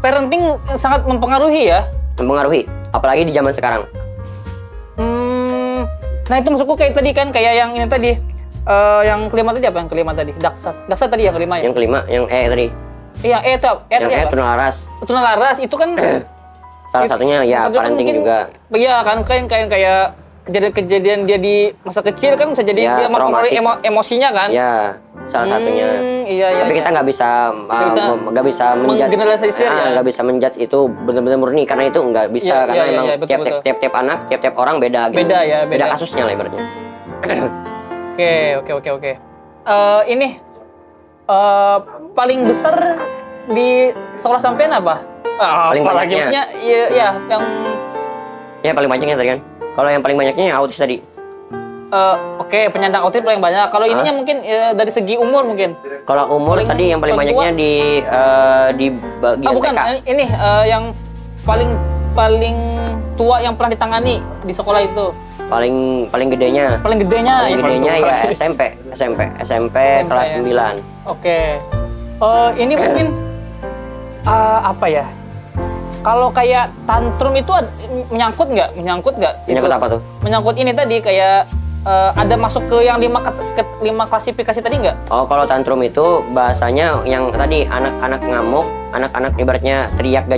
parenting sangat mempengaruhi ya? Mempengaruhi, apalagi di zaman sekarang. Nah itu maksudku kayak tadi kan, kayak yang ini tadi, yang kelima tadi apa? Yang kelima tadi, Daksat tadi yang kelima ya? Yang kelima, yang E tadi. Iya, E itu apa? Yang E tunalaras. Tunalaras itu kan salah satunya ya parenting juga. Iya kan, kayak kejadian-kejadian dia di masa kecil kan bisa jadi Ya, dia mempengaruhi emosinya kan? Ya, salah satunya. Iya. Tapi kita nggak bisa menggeneralisir ya? nggak bisa menjudge itu benar-benar murni, karena itu nggak bisa, karena emang betul. tiap anak, tiap orang beda gitu. Beda kasusnya lah ibaratnya. Oke. Ini paling besar di sekolah sampean apa? Paling apalagi banyaknya. maksudnya ya yang Ya paling banyaknya tadi kan. Kalau yang paling banyaknya yang autis tadi. Oke, penyandang autis paling banyak. Kalau ininya mungkin dari segi umur mungkin. Kalau umur tadi yang paling banyaknya di bagian bukan. TK. Ini yang paling tua yang pernah ditangani di sekolah itu. Paling gedenya. Paling gedenya Ya SMP kelas ya. 9. Oke. Ini mungkin apa ya? Kalau kayak tantrum itu menyangkut nggak? Menyangkut apa tuh? Menyangkut ini tadi kayak ada masuk ke yang 5 klasifikasi tadi nggak? Oh, kalau tantrum itu bahasanya yang tadi anak-anak ngamuk, anak-anak ibaratnya teriak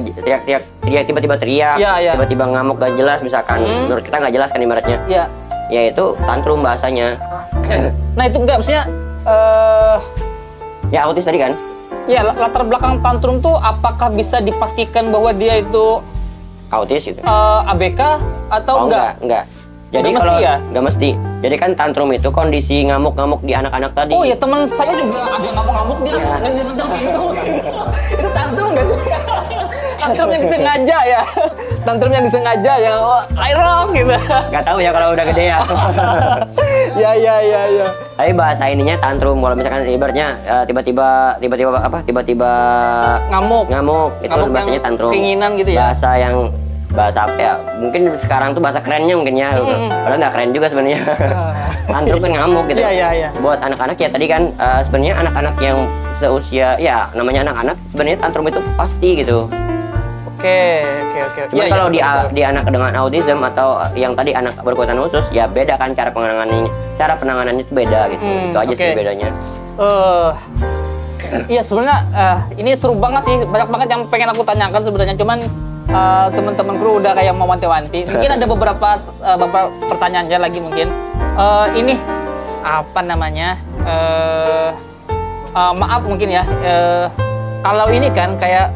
tiba-tiba teriak, Ya. tiba-tiba ngamuk gak jelas misalkan. Menurut kita nggak jelas kan ibaratnya. Iya. Ya itu tantrum bahasanya. Nah itu enggak, maksudnya Ya autis tadi kan? ya latar belakang tantrum tuh apakah bisa dipastikan bahwa dia itu Autis gitu. ABK atau enggak? Enggak. Jadi Nggak kalau mesti ya? nggak mesti. Jadi kan tantrum itu kondisi ngamuk-ngamuk di anak-anak tadi. Oh ya, teman saya juga ada ngamuk-ngamuk dia nendang pintu. Itu tantrum nggak sih? Tantrum yang disengaja ya. Tantrum yang disengaja ya. Airong gitu. Nggak tahu ya kalau udah gede ya. Ya. Tapi bahasa ininya tantrum. Kalau misalkan ibaratnya tiba-tiba Ngamuk. itu Ngamuk bahasanya yang tantrum. keinginan gitu ya. Bahasa apa ya? Mungkin sekarang tuh bahasa kerennya mungkin ya. Padahal nggak keren juga sebenarnya. Tantrum kan ngamuk gitu. Iya. Buat anak-anak ya tadi kan sebenarnya anak-anak yang seusia ya namanya anak-anak sebenarnya tantrum itu pasti gitu. Oke. Cuma kalau di anak dengan autism atau yang tadi anak berkebutuhan khusus ya beda kan cara penanganannya. Cara penanganannya itu beda gitu. Itu aja sih bedanya. Iya sebenarnya ini seru banget sih, banyak banget yang pengen aku tanyakan sebenarnya, cuman teman-teman kru udah kayak mau wanti-wanti. Mungkin ada beberapa pertanyaannya lagi mungkin. Ini apa namanya? Maaf mungkin ya. Kalau ini kan kayak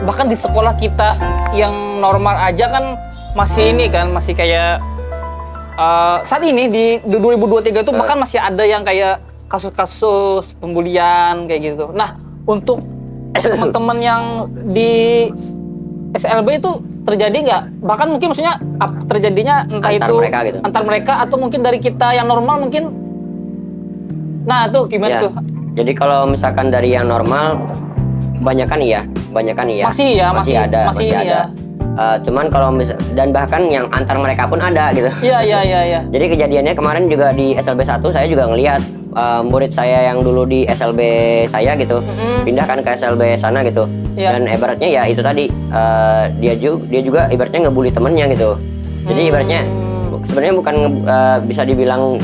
bahkan di sekolah kita yang normal aja kan masih ini kan masih kayak saat ini di 2023 itu bahkan masih ada yang kayak kasus-kasus pembulian kayak gitu. Nah, untuk teman-teman yang di SLB itu terjadi nggak? Bahkan mungkin maksudnya terjadinya entah Antar itu mereka gitu. antar mereka atau mungkin dari kita yang normal mungkin. Nah, tuh gimana Ya. tuh? Jadi kalau misalkan dari yang normal kebanyakan iya. Masih ada. ya. Cuman kalau dan bahkan yang antar mereka pun ada gitu. Iya. Jadi kejadiannya kemarin juga di SLB 1 saya juga ngelihat murid saya yang dulu di SLB saya gitu pindah kan ke SLB sana gitu. Iya. Dan ibaratnya ya itu tadi dia juga ibaratnya ngebully temennya gitu. Jadi ibaratnya sebenarnya bukan bisa dibilang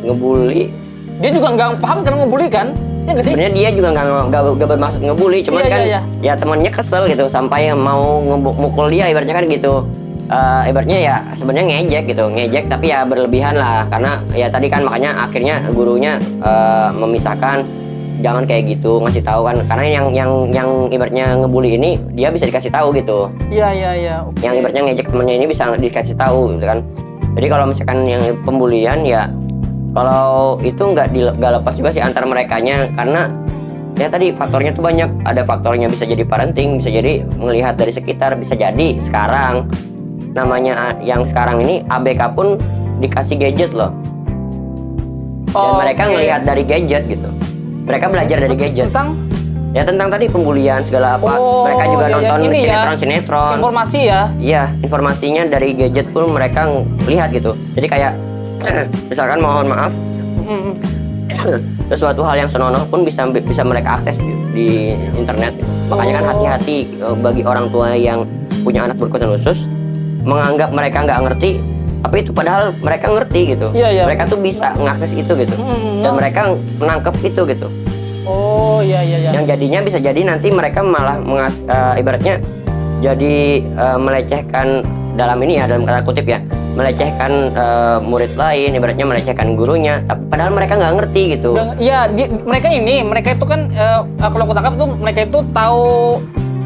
ngebully. Dia juga nggak paham karena ngebully kan? Ya nggak sih? Sebenarnya dia juga nggak bermaksud ngebully, cuman Iya, kan iya. ya temannya kesel gitu sampai mau mukul dia ibaratnya kan gitu. Ibaratnya ya sebenarnya ngejek tapi ya berlebihan lah karena ya tadi kan makanya akhirnya gurunya memisahkan jangan kayak gitu, ngasih tahu kan karena yang ibaratnya ngebully ini dia bisa dikasih tahu gitu. Iya. Oke. Yang ibaratnya ngejek temannya ini bisa dikasih tahu gitu kan. Jadi kalau misalkan yang pembulian ya kalau itu nggak lepas juga sih antar merekanya karena ya tadi faktornya tuh banyak. Ada faktornya bisa jadi parenting, bisa jadi melihat dari sekitar, bisa jadi sekarang namanya yang sekarang ini ABK pun dikasih gadget loh. Dan mereka Oke. ngelihat dari gadget gitu. Mereka belajar dari gadget. Tentang Tadi pembulian segala apa. Oh, Mereka juga ya, nonton ini ya. sinetron-sinetron. informasi ya. Iya, informasinya dari gadget pun mereka lihat gitu. Jadi kayak misalkan mohon maaf, Mm-mm. sesuatu hal yang senonoh pun bisa mereka akses di internet. Makanya kan hati-hati bagi orang tua yang punya anak berkebutuhan khusus menganggap mereka nggak ngerti, tapi itu padahal mereka ngerti gitu. Iya, iya. Mereka tuh bisa mengakses itu gitu, dan mereka menangkap itu gitu. Oh iya. Yang jadinya bisa jadi nanti mereka malah ibaratnya jadi melecehkan dalam ini ya, dalam kata kutip ya, melecehkan murid lain, ibaratnya melecehkan gurunya, tapi padahal mereka nggak ngerti gitu. Iya, mereka itu kan kalau aku tangkap tuh mereka itu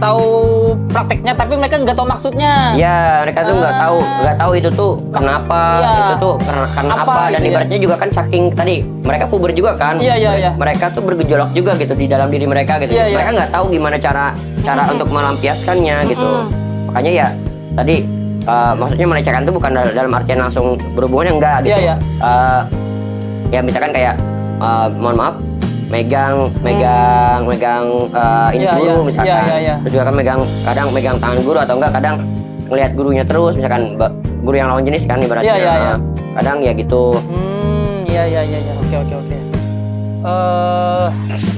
tahu prakteknya, tapi mereka nggak tahu maksudnya. Ya, mereka tuh nggak tahu itu tuh kenapa, Iya. itu tuh karena apa, dan gitu ya. ibaratnya juga kan saking tadi mereka puber juga kan. Iya. Mereka tuh bergejolak juga gitu di dalam diri mereka gitu. Iya. Mereka nggak tahu gimana cara untuk melampiaskannya gitu. Makanya ya tadi maksudnya melecehkan tuh bukan dalam artian langsung berhubungan, enggak gitu. Iya. Ya misalkan kayak mohon maaf megang ini Iya, guru iya. misalkan. Iya. Terus juga kan kadang megang tangan guru, atau enggak kadang ngelihat gurunya terus, misalkan guru yang lawan jenis kan ibaratnya. Iya. Kadang ya gitu. Iya. Oke.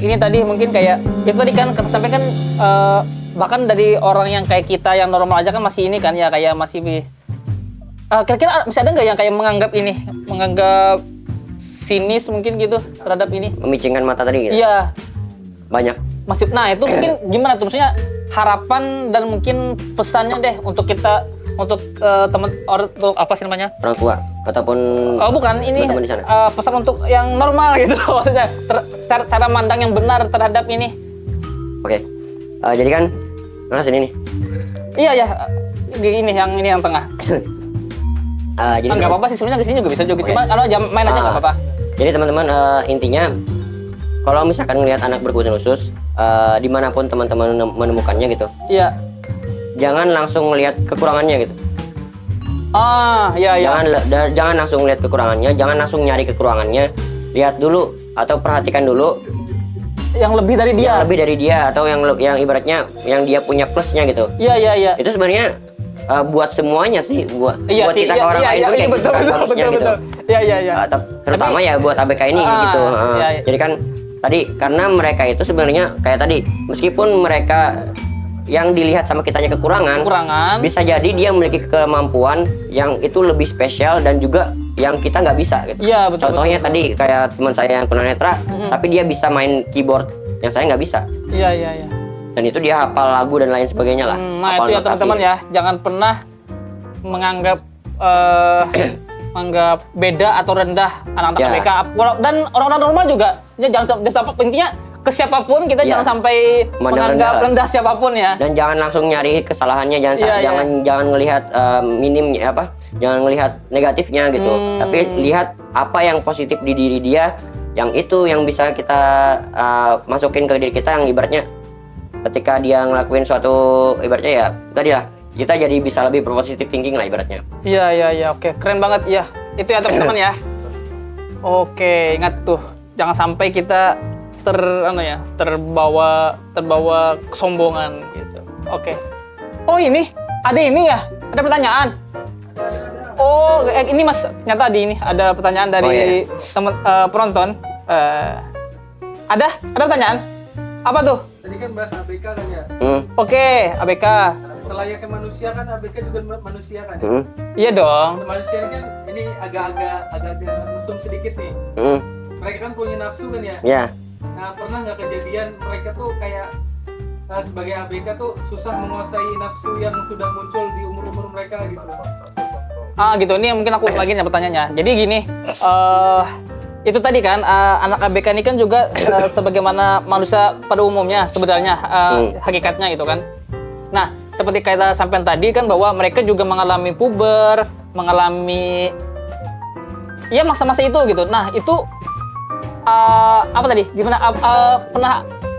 Ini tadi mungkin kayak itu tadi kan sampai kan bahkan dari orang yang kayak kita yang normal aja kan masih ini kan ya, kayak masih kira-kira masih ada nggak yang kayak menganggap sinis mungkin gitu terhadap ini? Memicingkan mata tadi gitu. Iya. Banyak. Masih. Nah, itu mungkin gimana tuh, maksudnya harapan dan mungkin pesannya deh untuk kita, untuk untuk apa sih namanya? Orang tua ataupun Oh bukan, ini teman-teman di sana. pesan untuk yang normal gitu maksudnya, cara mandang yang benar terhadap ini. Oke. Jadi kan mana sini nih? Iya ya, ini yang tengah. Jadi Nggak apa-apa sih sebenarnya, di sini juga bisa juga. Cuma kalau jam main aja nggak apa-apa. Jadi teman-teman, intinya kalau misalkan melihat anak berkebutuhan khusus, dimanapun teman-teman menemukannya gitu, Iya. jangan langsung melihat kekurangannya gitu. Iya. Jangan langsung lihat kekurangannya, jangan langsung nyari kekurangannya. Lihat dulu atau perhatikan dulu Yang lebih dari dia. yang lebih dari dia, atau yang ibaratnya yang dia punya plusnya gitu. Iya. Itu sebenarnya buat semuanya sih, buat Sih, kita ke orang lain pun kayak gitu kan harusnya gitu. betul. Iya. Terutama ya buat ABK ini gitu. iya. Jadi kan tadi karena mereka itu sebenarnya kayak tadi, meskipun mereka yang dilihat sama kitanya kekurangan, bisa jadi dia memiliki kemampuan yang itu lebih spesial dan juga yang kita nggak bisa gitu. Iya, betul. Contohnya tadi kayak teman saya yang tunanetra, tapi dia bisa main keyboard yang saya nggak bisa. Iya. Dan itu dia hafal lagu dan lain sebagainya lah. Nah Hafal itu ya notasi. teman-teman ya, jangan pernah menganggap menganggap beda atau rendah anak-anak Ya. ABK. Dan orang-orang normal juga, ya jangan sampai, intinya ke siapapun kita Ya. jangan sampai menganggap rendah. rendah siapapun ya. Dan jangan langsung nyari kesalahannya, jangan ngelihat minimnya apa, jangan ngelihat negatifnya gitu, tapi lihat apa yang positif di diri dia, yang itu yang bisa kita masukin ke diri kita, yang ibaratnya ketika dia ngelakuin suatu ibaratnya ya tadi lah, kita jadi bisa lebih positive thinking lah ibaratnya. Iya, oke, keren banget ya. Itu ya teman-teman ya. Oke, ingat tuh, jangan sampai kita terbawa kesombongan gitu. Oke. Oh ini, ada ini ya, ada pertanyaan. Oh, ini Mas, nyata ini ada pertanyaan dari teman penonton. Ada pertanyaan? Apa tuh? Tadi kan bahas ABK kan ya. Oke, ABK. Selayaknya manusia kan ABK juga manusia kan ya. Iya dong. Manusia kan ini agak-agak mesum sedikit nih. Mereka kan punya nafsu kan ya. Ya. Nah pernah nggak kejadian mereka tuh kayak sebagai ABK tuh susah menguasai nafsu yang sudah muncul di umur-umur mereka gitu. Gitu. Ini mungkin aku lagi nih pertanyaannya. Jadi gini, itu tadi kan anak ABK ini kan juga sebagaimana manusia pada umumnya sebenarnya hakikatnya itu kan. Nah, seperti kita sampaikan tadi kan bahwa mereka juga mengalami puber, mengalami ya masa-masa itu gitu. Nah, itu apa tadi? Gimana?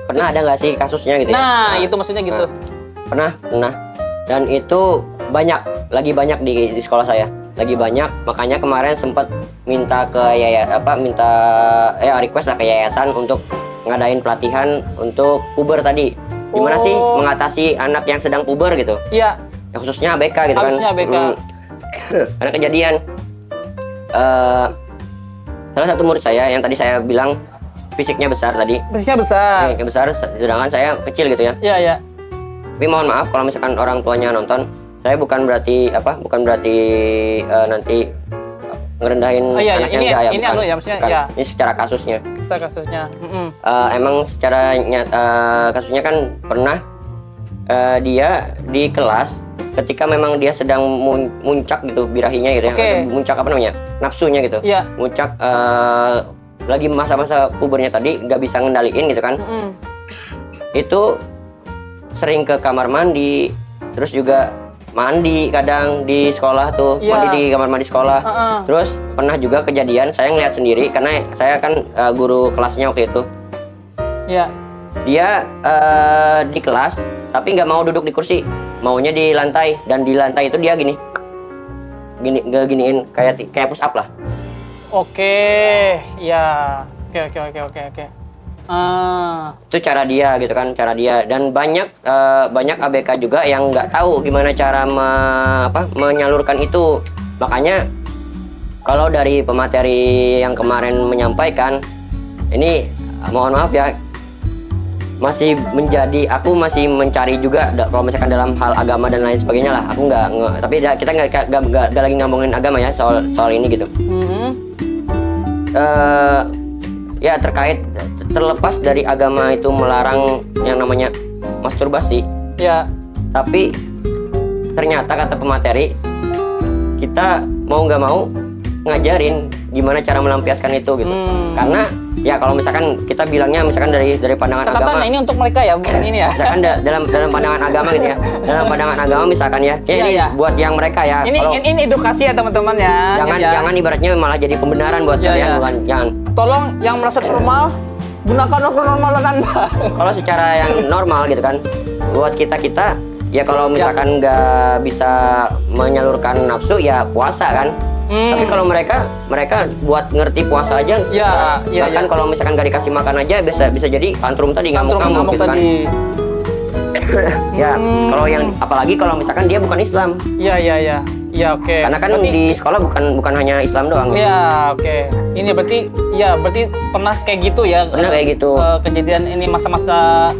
Pernah ada nggak sih kasusnya gitu? Nah, itu maksudnya gitu. Pernah. Dan itu lagi banyak di sekolah saya. lagi banyak, makanya kemarin sempat minta ke request lah ke yayasan untuk ngadain pelatihan untuk puber tadi. Gimana sih mengatasi anak yang sedang puber gitu? Iya. Ya, khususnya ABK gitu Khususnya kan. ABK. Ada kejadian. Salah satu murid saya yang tadi saya bilang fisiknya besar tadi. Fisiknya besar. Fisiknya besar, sedangkan saya kecil gitu ya. Iya, iya. Tapi mohon maaf kalau misalkan orang tuanya nonton, saya bukan berarti nanti ngerendahin Iya, anaknya ini enggak ya, ini bukan. ya maksudnya Bukan. ya. Ini secara kasusnya. Kasusnya. Emang secara kasusnya kan pernah dia di kelas ketika memang dia sedang muncak gitu birahinya gitu ya. Atau muncak apa namanya? Nafsunya gitu. Iya. Muncak lagi masa-masa pubernya tadi nggak bisa ngendaliin gitu kan. Itu sering ke kamar mandi, terus juga mandi kadang di sekolah tuh, mandi di kamar mandi sekolah. Terus pernah juga kejadian saya ngeliat sendiri karena saya kan guru kelasnya waktu itu. Iya. Dia di kelas tapi nggak mau duduk di kursi, maunya di lantai, dan di lantai itu dia giniin kayak push up lah. Oke, ya. Oke. Itu cara dia gitu kan, cara dia. Dan banyak ABK juga yang nggak tahu gimana cara menyalurkan itu. Makanya kalau dari pemateri yang kemarin menyampaikan, ini mohon maaf ya, aku masih mencari juga kalau misalkan dalam hal agama dan lain sebagainya lah. Aku tapi kita nggak lagi ngomongin agama ya soal ini gitu. Ya terlepas dari agama itu melarang yang namanya masturbasi. Ya. Tapi ternyata kata pemateri, kita mau nggak mau ngajarin gimana cara melampiaskan itu gitu. Karena ya kalau misalkan kita bilangnya misalkan dari pandangan agama. Ini untuk mereka ya, bukan ini ya. Misalkan dalam pandangan agama gitu ya. Dalam pandangan agama misalkan ya. Ini buat yang mereka ya. Ini edukasi ya teman-teman ya. Jangan ibaratnya malah jadi pembenaran buat kalian, bukan. Jangan. Tolong yang merasa normal, gunakan normalan Anda. Kalau secara yang normal gitu kan, buat kita ya kalau misalkan nggak bisa menyalurkan nafsu ya puasa kan. Tapi kalau mereka buat ngerti puasa aja, bahkan kalau misalkan nggak dikasih makan aja bisa jadi tantrum tadi, ngamuk-ngamuk gitu kan. Ya kalau yang apalagi kalau misalkan dia bukan Islam. Iya, oke. Karena kan di sekolah bukan hanya Islam doang. Iya, oke. Ini berarti pernah kayak gitu ya? Pernah kayak gitu. Kejadian ini masa-masa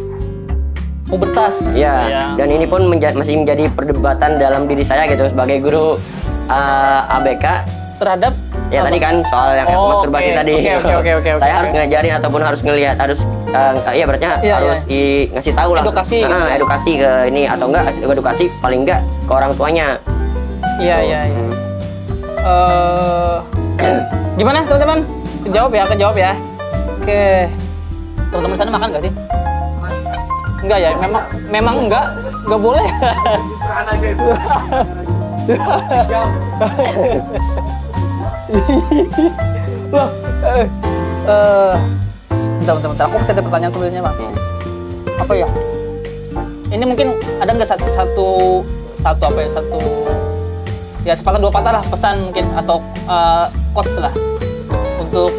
pubertas. Ya. Dan ini pun masih menjadi perdebatan dalam diri saya gitu sebagai guru ABK terhadap tadi kan soal yang masturbasi tadi. Oke. Saya harus ngajarin ataupun harus ngelihat, harus berarti harus ngasih tahu lah. Edukasi ke ini atau enggak edukasi paling enggak ke orang tuanya. Iya. Gimana teman-teman? Kejawab ya. Oke. Teman-teman sana makan nggak sih? Enggak ya, memang enggak boleh. Pencitraan aja itu. Loh, bentar. Aku masih ada pertanyaan sebenarnya, Pak. Apa ya? Ini mungkin ada nggak satu ya sepatah dua patah lah pesan mungkin atau quotes lah untuk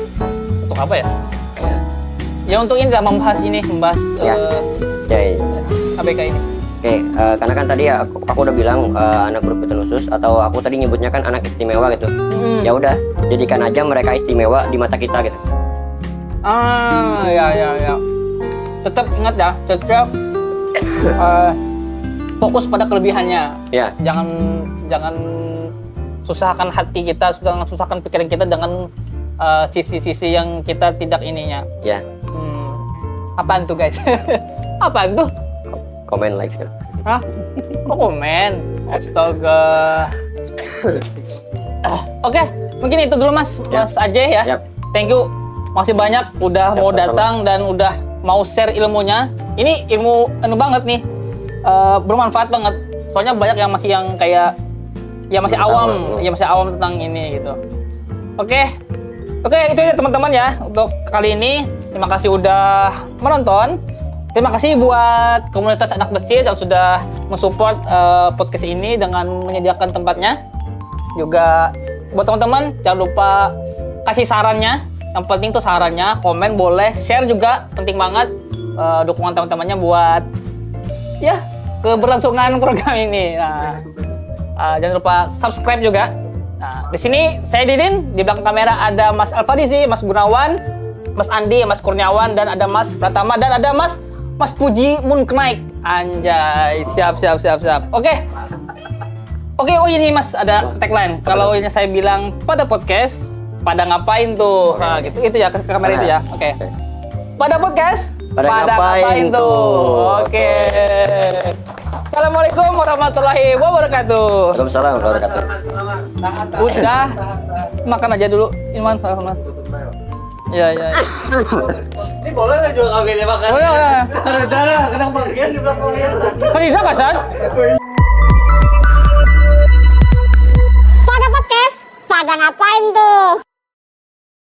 apa ya? Ya untuk ini lah membahas ABK ini. Oke, karena kan tadi ya aku udah bilang anak berkebutuhan khusus, atau aku tadi nyebutnya kan anak istimewa gitu. Ya udah, jadikan aja mereka istimewa di mata kita gitu. Ya. Tetap ingat ya, tetap fokus pada kelebihannya. Ya. Jangan susahkan hati kita, jangan susahkan pikiran kita dengan sisi-sisi yang kita tidak ininya. Ya. Apaan tuh guys? Apaan tuh? Komen, like, share. Hah? Kok komen? Astaga. Oke, mungkin itu dulu Mas Ajay ya. Yap. Thank you. Masih banyak udah mau datang dan udah mau share ilmunya. Ini ilmu banget nih. Bermanfaat banget. Soalnya banyak yang masih masih awam tentang ini gitu. Oke, itu aja teman-teman ya untuk kali ini. Terima kasih udah menonton. Terima kasih buat komunitas anak becit yang sudah mensupport podcast ini dengan menyediakan tempatnya. Juga buat teman-teman jangan lupa kasih sarannya. Yang penting tuh sarannya, komen boleh, share juga penting banget. Dukungan teman-temannya buat ya keberlangsungan program ini. Nah, jangan lupa subscribe juga. Nah, di sini saya Didin, di belakang kamera ada Mas Alfadizi, Mas Gunawan, Mas Andi, Mas Kurniawan, dan ada Mas Pratama, dan ada Mas Puji Moonknight. Anjay, siap. Oke, oh ini Mas ada tagline. Kalau ini saya bilang pada podcast, pada ngapain tuh? Nah, gitu. Itu ya ke kamera itu ya. Oke. Pada podcast, pada ngapain tuh? Oke. Assalamualaikum warahmatullahi wabarakatuh. Waalaikumsalam warahmatullahi wabarakatuh. Udah. Makan aja dulu. Ini mana Mas? Iya. Ini boleh nggak jual kami makan? Oh ya. Ada, kadang bagian di belakangnya. Bisa nggak, San? Pada podcast, pada ngapain tuh?